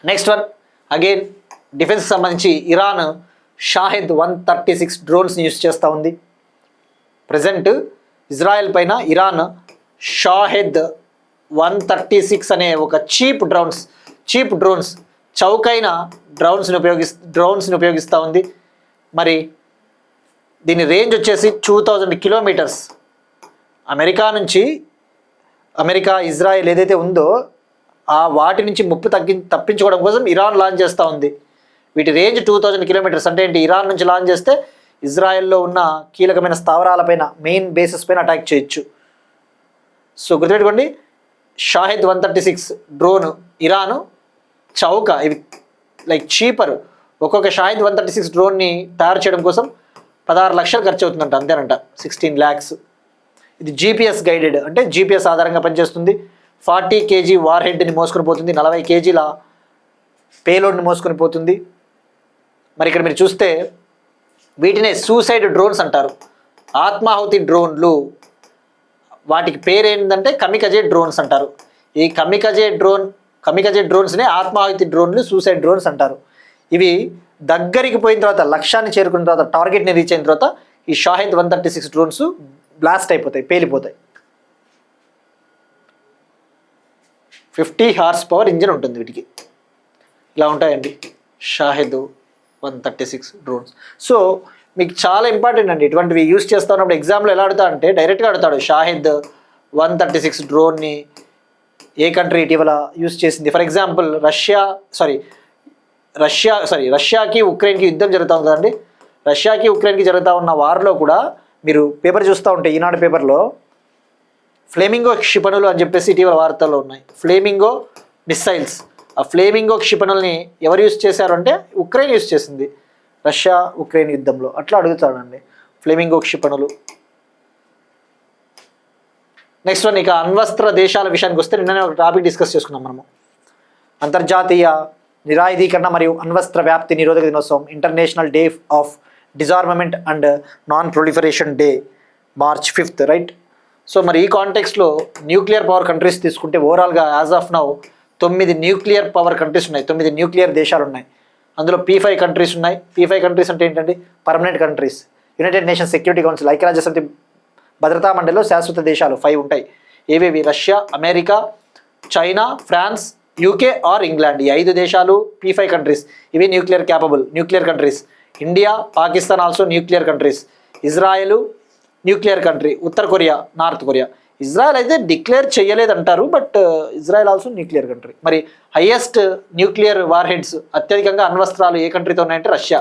Next one again defence సంబంధించి ఇరాన్ షాహెద్ 136 డ్రోన్స్ని యూజ్ చేస్తూ ఉంది. ప్రజెంట్ ఇజ్రాయెల్ పైన ఇరాన్ షాహెద్ 136 అనే ఒక cheap drones చౌకైన డ్రోన్స్ని ఉపయోగిస్తూ ఉంది. మరి దీని రేంజ్ వచ్చేసి 2000 కిలోమీటర్స్. అమెరికా ఇజ్రాయెల్ ఏదైతే ఉందో ఆ వాటి నుంచి ముప్పు తప్పించుకోవడం కోసం ఇరాన్ లాంచ్ చేస్తూ ఉంది. వీటి రేంజ్ 2000 కిలోమీటర్స్. అంటే ఏంటి, ఇరాన్ నుంచి లాంచ్ చేస్తే ఇజ్రాయెల్లో ఉన్న కీలకమైన స్థావరాలపైన మెయిన్ బేసెస్ పైన అటాక్ చేయొచ్చు. సో గుర్తుపెట్టుకోండి, షాహెద్ 136 డ్రోన్ ఇరాను చౌక, ఇవి లైక్ చీపర్. ఒక్కొక్క షాహెద్ 136 డ్రోన్ని తయారు చేయడం కోసం 16 లక్షలు ఖర్చు అవుతుందంట, అంతేనంట, 16 lakhs. ఇది జీపీఎస్ గైడెడ్, అంటే జీపీఎస్ ఆధారంగా పనిచేస్తుంది. 40 kg వార్ హెడ్ని మోసుకొని పోతుంది, 40 kgల పేలోడ్ని మోసుకొని పోతుంది. మరి ఇక్కడ మీరు చూస్తే వీటినే సూసైడ్ డ్రోన్స్ అంటారు, ఆత్మాహుతి డ్రోన్లు. వాటికి పేరేంటంటే కమికజే డ్రోన్స్ అంటారు. ఈ కమికజే డ్రోన్స్నే ఆత్మాహుతి డ్రోన్లు, సూసైడ్ డ్రోన్స్ అంటారు. ఇవి దగ్గరికి పోయిన తర్వాత, లక్ష్యాన్ని చేరుకున్న తర్వాత, టార్గెట్ని రీచ్ అయిన తర్వాత ఈ షాహెద్ 136 డ్రోన్స్ బ్లాస్ట్ అయిపోతాయి, పేలిపోతాయి. 50 horsepower ఇంజిన్ ఉంటుంది వీటికి. ఇలా ఉంటాయండి షాహెద్ 136 డ్రోన్స్. సో మీకు చాలా ఇంపార్టెంట్ అండి ఇటువంటివి యూస్ చేస్తా ఉన్నప్పుడు. ఎగ్జామ్లో ఎలా అడుగుతా అంటే డైరెక్ట్గా అడుగుతాడు, షాహెద్ 136 డ్రోన్ని ఏ కంట్రీ ఇటీవల యూస్ చేసింది. ఫర్ ఎగ్జాంపుల్ రష్యాకి ఉక్రెయిన్కి యుద్ధం జరుగుతూ ఉంది కదండి. రష్యాకి ఉక్రెయిన్కి జరుగుతూ ఉన్న వార్లో కూడా మీరు పేపర్ చూస్తూ ఉంటే, ఈనాడు పేపర్లో ఫ్లేమింగో క్షిపణులు అని చెప్పేసి ఇటీవల వార్తల్లో ఉన్నాయి. Flamingo missiles. ఆ ఫ్లేమింగో క్షిపణుల్ని ఎవరు యూస్ చేశారు అంటే ఉక్రెయిన్ యూస్ చేసింది రష్యా ఉక్రెయిన్ యుద్ధంలో. అట్లా అడుగుతాడండి ఫ్లేమింగో క్షిపణులు. నెక్స్ట్ వన్, ఇక అణ్వస్త్ర దేశాల విషయానికి వస్తే నిన్ననే ఒక టాపిక్ డిస్కస్ చేసుకున్నాం మనము. అంతర్జాతీయ నిరాయుధీకరణ మరియు అణ్వస్త్ర వ్యాప్తి నిరోధక దినోత్సవం, international day of disarmament and non proliferation day, March 5th, right. So మరి ఈ కాంటెక్స్లో న్యూక్లియర్ పవర్ కంట్రీస్ తీసుకుంటే ఓవరాల్గా as of now 9 nuclear power countries ఉన్నాయి, 9 న్యూక్లియర్ దేశాలు ఉన్నాయి. అందులో P5 కంట్రీస్ ఉన్నాయి. P5 కంట్రీస్ అంటే ఏంటండి, permanent countries. United Nations Security Council, ఐక్యరాజ్యసమితి భద్రతా మండలిలో శాశ్వత దేశాలు 5 ఉంటాయి. ఏవేవి, Russia, America, China, France, UK or England. ఈ 5 దేశాలు P5 కంట్రీస్. ఇవి nuclear capable nuclear countries. India, Pakistan also nuclear countries. Israel nuclear country. ఉత్తర కొరియా, నార్త్ కొరియా. ఇజ్రాయెల్ అయితే డిక్లేర్ చేయలేదంటారు, but Israel also nuclear country. మరి హైయెస్ట్ న్యూక్లియర్ వార్ హెడ్స్, అత్యధికంగా అణ్వస్త్రాలు ఏ కంట్రీతో ఉన్నాయంటే రష్యా,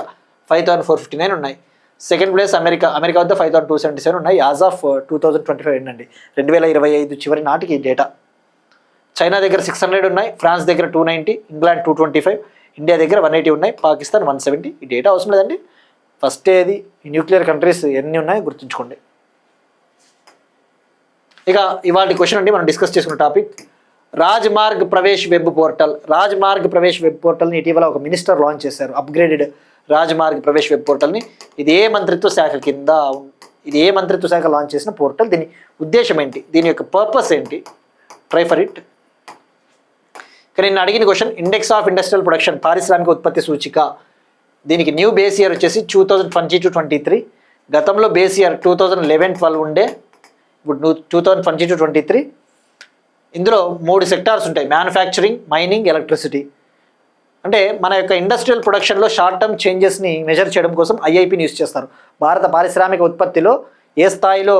5459 ఉన్నాయి. సెకండ్ ప్లేస్ అమెరికా వద్ద 5277 ఉన్నాయి యాజ్ ఆఫ్ 2025 అండి, 2025 చివరి నాటికి ఈ డేటా. చైనా దగ్గర 600 ఉన్నాయి, ఫ్రాన్స్ దగ్గర 290, ఇంగ్లాండ్ 225, ఇండియా దగ్గర 180 ఉన్నాయి, పాకిస్తాన్ 170. ఈ డేటా అవసరం లేదండి, ఫస్ట్ ఏది ఈ న్యూక్లియర్ కంట్రీస్ ఎన్ని ఉన్నాయో గుర్తుంచుకోండి. ఇక ఇవాళ క్వశ్చన్ అండి మనం డిస్కస్ చేసుకున్న topic, Rajmarg Pravesh web portal. Rajmarg Pravesh web పోర్టల్ని ఇటీవల ఒక మినిస్టర్ లాంచ్ చేశారు. అప్గ్రేడెడ్ రాజ్మార్గ్ ప్రవేశ్ వెబ్ పోర్టల్ని. ఇది ఏ మంత్రిత్వ శాఖ లాంచ్ చేసిన పోర్టల్? దీని ఉద్దేశం ఏంటి? దీని యొక్క పర్పస్ ఏంటి? Try for it. కానీ నేను అడిగిన question, index of industrial production, పారిశ్రామిక ఉత్పత్తి సూచిక. దీనికి న్యూ బేస్ ఇయర్ వచ్చేసి 2022-23. గతంలో బేస్ ఇయర్ 2011-12 ఉండే, ఇప్పుడు 2022-23. ఇందులో 3 సెక్టార్స్ ఉంటాయి: మ్యానుఫ్యాక్చరింగ్, మైనింగ్, ఎలక్ట్రిసిటీ. అంటే మన యొక్క ఇండస్ట్రియల్ ప్రొడక్షన్లో షార్ట్ టర్మ్ చేంజెస్ని మెజర్ చేయడం కోసం ఐఐపిని యూస్ చేస్తారు. భారత పారిశ్రామిక ఉత్పత్తిలో ఏ స్థాయిలో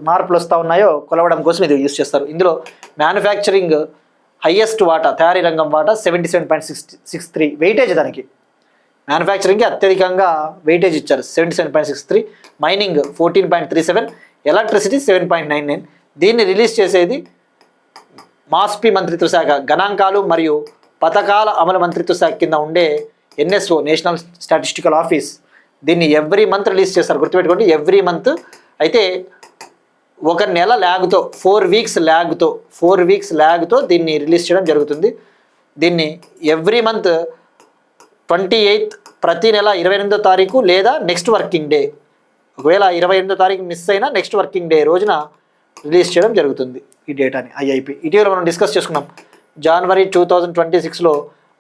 మార్పులు వస్తూ ఉన్నాయో కొలవడం కోసం ఇది యూస్ చేస్తారు. ఇందులో మ్యానుఫ్యాక్చరింగ్ హైయెస్ట్ వాటా, తయారీ రంగం వాటా 77.63 వెయిటేజ్. దానికి మ్యానుఫ్యాక్చరింగ్కి అత్యధికంగా వెయిటేజ్ ఇచ్చారు, 77.63. Mining 14.37, electricity 7.99. దీన్ని రిలీజ్ చేసేది మాస్పి మంత్రిత్వ శాఖ, గణాంకాలు మరియు పథకాల అమలు మంత్రిత్వ శాఖ కింద ఉండే ఎన్ఎస్ఓ, నేషనల్ స్టాటిస్టికల్ ఆఫీస్. దీన్ని ఎవ్రీ మంత్ రిలీజ్ చేస్తారు, గుర్తుపెట్టుకోండి, ఎవ్రీ మంత్. అయితే ఒక నెల ల్యాగ్తో, 4 వీక్స్ ల్యాగ్తో దీన్ని రిలీజ్ చేయడం జరుగుతుంది. దీన్ని ఎవ్రీ మంత్ 28th, ప్రతి నెల 28వ తారీఖు లేదా నెక్స్ట్ వర్కింగ్ డే. ఒకవేళ 28వ తారీఖు మిస్ అయినా నెక్స్ట్ వర్కింగ్ డే రోజున రిలీజ్ చేయడం జరుగుతుంది ఈ డేటాని. ఐఐపి ఇటీవల మనం డిస్కస్ చేసుకున్నాం. జనవరి 2026లో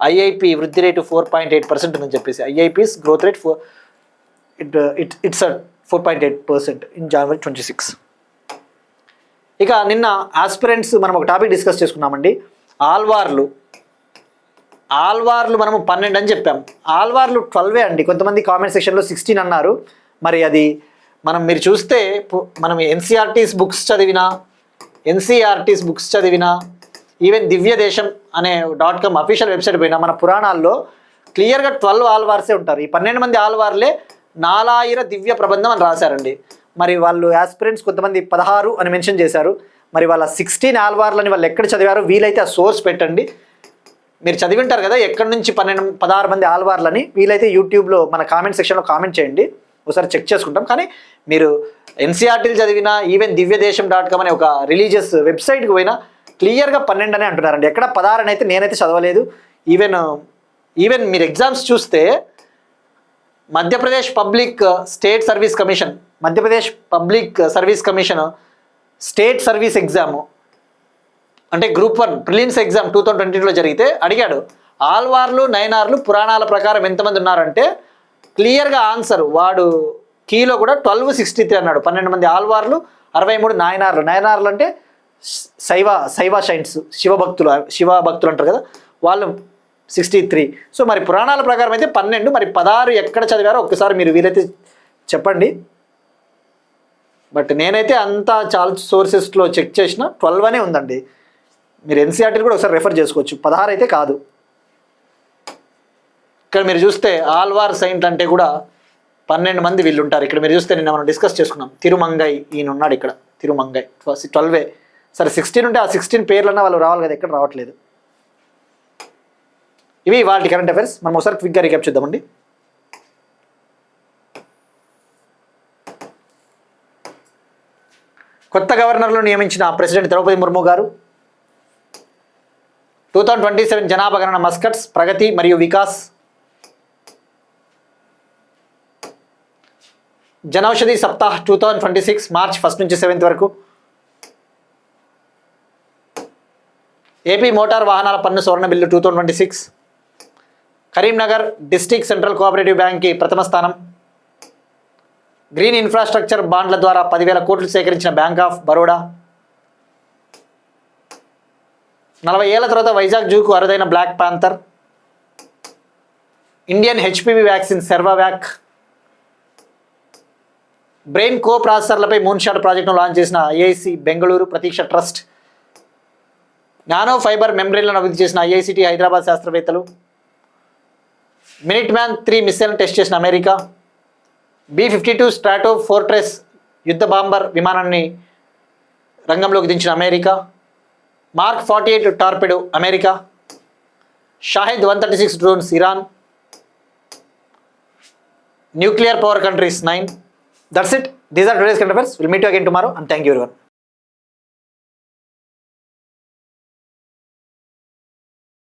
ఐఐపి వృద్ధి రేటు 4.8% ఉందని చెప్పేసి. IIP's growth rate it's 4.8% in January 26. ఇక నిన్న ఆస్పిరెంట్స్ మనం ఒక టాపిక్ డిస్కస్ చేసుకున్నామండి. ఆల్వార్లు మనము 12 అని చెప్పాం. ఆల్వార్లు 12 అండి. కొంతమంది కామెంట్ సెక్షన్లో 16 అన్నారు. మరి అది మీరు చూస్తే, మనం ఎన్సీఆర్టీస్ బుక్స్ చదివినా ఈవెన్ దివ్యదేశం అనే .com అఫీషియల్ వెబ్సైట్ పోయినా మన పురాణాల్లో క్లియర్గా 12 ఆల్వార్సే ఉంటారు. ఈ 12 మంది ఆల్వార్లే 4000 దివ్య ప్రబంధం అని రాశారండి. మరి వాళ్ళు ఆస్పిరెంట్స్ కొంతమంది 16 అని మెన్షన్ చేశారు. మరి వాళ్ళ 16 ఆల్వార్లని వాళ్ళు ఎక్కడ చదివారో వీలైతే ఆ సోర్స్ పెట్టండి. మీరు చదివింటారు కదా ఎక్కడి నుంచి 16 మంది ఆల్వార్లని. వీలైతే యూట్యూబ్లో మన కామెంట్ సెక్షన్లో కామెంట్ చేయండి, ఒకసారి చెక్ చేసుకుంటాం. కానీ మీరు ఎన్సీఆర్టీలు చదివినా, ఈవెన్ దివ్యదేశం .com అనే ఒక రిలీజియస్ వెబ్సైట్కి పోయినా క్లియర్గా 12 అనే అంటున్నారండి. ఎక్కడ 16 అని అయితే నేనైతే చదవలేదు. ఈవెన్ మీరు ఎగ్జామ్స్ చూస్తే Madhya Pradesh public service commission state service exam, అంటే గ్రూప్ 1 ప్రిలిమ్స్ ఎగ్జామ్ 2022లో జరిగితే అడిగాడు, ఆల్వార్లు నయనార్లు పురాణాల ప్రకారం ఎంతమంది ఉన్నారంటే క్లియర్గా ఆన్సర్ వాడు కీలో కూడా 1263 అన్నాడు. 12 మంది ఆల్వార్లు, 63 నాయనార్లు అంటే శైవ షైన్స్, శివ భక్తులు అంటారు కదా, వాళ్ళు 63. సో మరి పురాణాల ప్రకారం అయితే 12. మరి 16 ఎక్కడ చదివారో ఒక్కసారి మీరు వీలైతే చెప్పండి. బట్ నేనైతే అంతా చాలా సోర్సెస్లో చెక్ చేసిన 12 అనే ఉందండి. మీరు ఎన్సీఆర్టీలు కూడా ఒకసారి రెఫర్ చేసుకోవచ్చు, 16 అయితే కాదు. ఇక్కడ మీరు చూస్తే ఆల్వార్ సైంట్ అంటే కూడా 12 మంది వీళ్ళు ఉంటారు. ఇక్కడ మీరు చూస్తే నిన్న మనం డిస్కస్ చేసుకున్నాం. తిరుమంగై ఈయన ఉన్నాడు ఇక్కడ, తిరుమంగై 12. సరే 16 ఉంటే ఆ 16 పేర్లన్నా వాళ్ళు రావాలి కదా, ఎక్కడ రావట్లేదు. ఇవి వాటి కరెంట్ అఫైర్స్. మనం ఒకసారి క్విక్గా రీక్యాప్ చేద్దామండి. కొత్త గవర్నర్లను నియమించిన ప్రెసిడెంట్ ద్రౌపది ముర్ము గారు 2027 జనాభా గణన మస్కట్స్, ప్రగతి మరియు వికాస్. జనౌషధి సప్తాహ్ 2026 మార్చ్ 1 నుంచి 7 వరకు. ఏపీ మోటార్ వాహనాల పన్ను సవరణ bill 2026. Karimnagar district central cooperative బ్యాంక్కి ప్రథమ స్థానం. గ్రీన్ ఇన్ఫ్రాస్ట్రక్చర్ బాండ్ల ద్వారా 10,000 కోట్లు సేకరించిన బ్యాంక్ ఆఫ్ బరోడా. 40 ఏళ్ల తర్వాత వైజాగ్ జూకు అరుదైన black panther. Indian HPV vaccine Cervavac. Brain co ప్రాసెసర్లపై మూన్షాట్ ప్రాజెక్టును లాంచ్ చేసిన ఐఐసి బెంగళూరు ప్రతీక్ష ట్రస్ట్. నానో ఫైబర్ మెంబ్రెయిన్లను అభివృద్ధి చేసిన ఐఐసిటి హైదరాబాద్ శాస్త్రవేత్తలు. మినిట్ మ్యాన్ 3 మిస్సైల్ను టెస్ట్ చేసిన అమెరికా. B-52 స్ట్రాటో ఫోర్ట్రెస్ యుద్ధ బాంబర్ విమానాన్ని రంగంలోకి దించిన America. Mark 48 torpedo America. Shahed 136 drones Iran. Nuclear power countries 9. That's it. These are today's current affairs. We'll meet you again tomorrow and thank you everyone.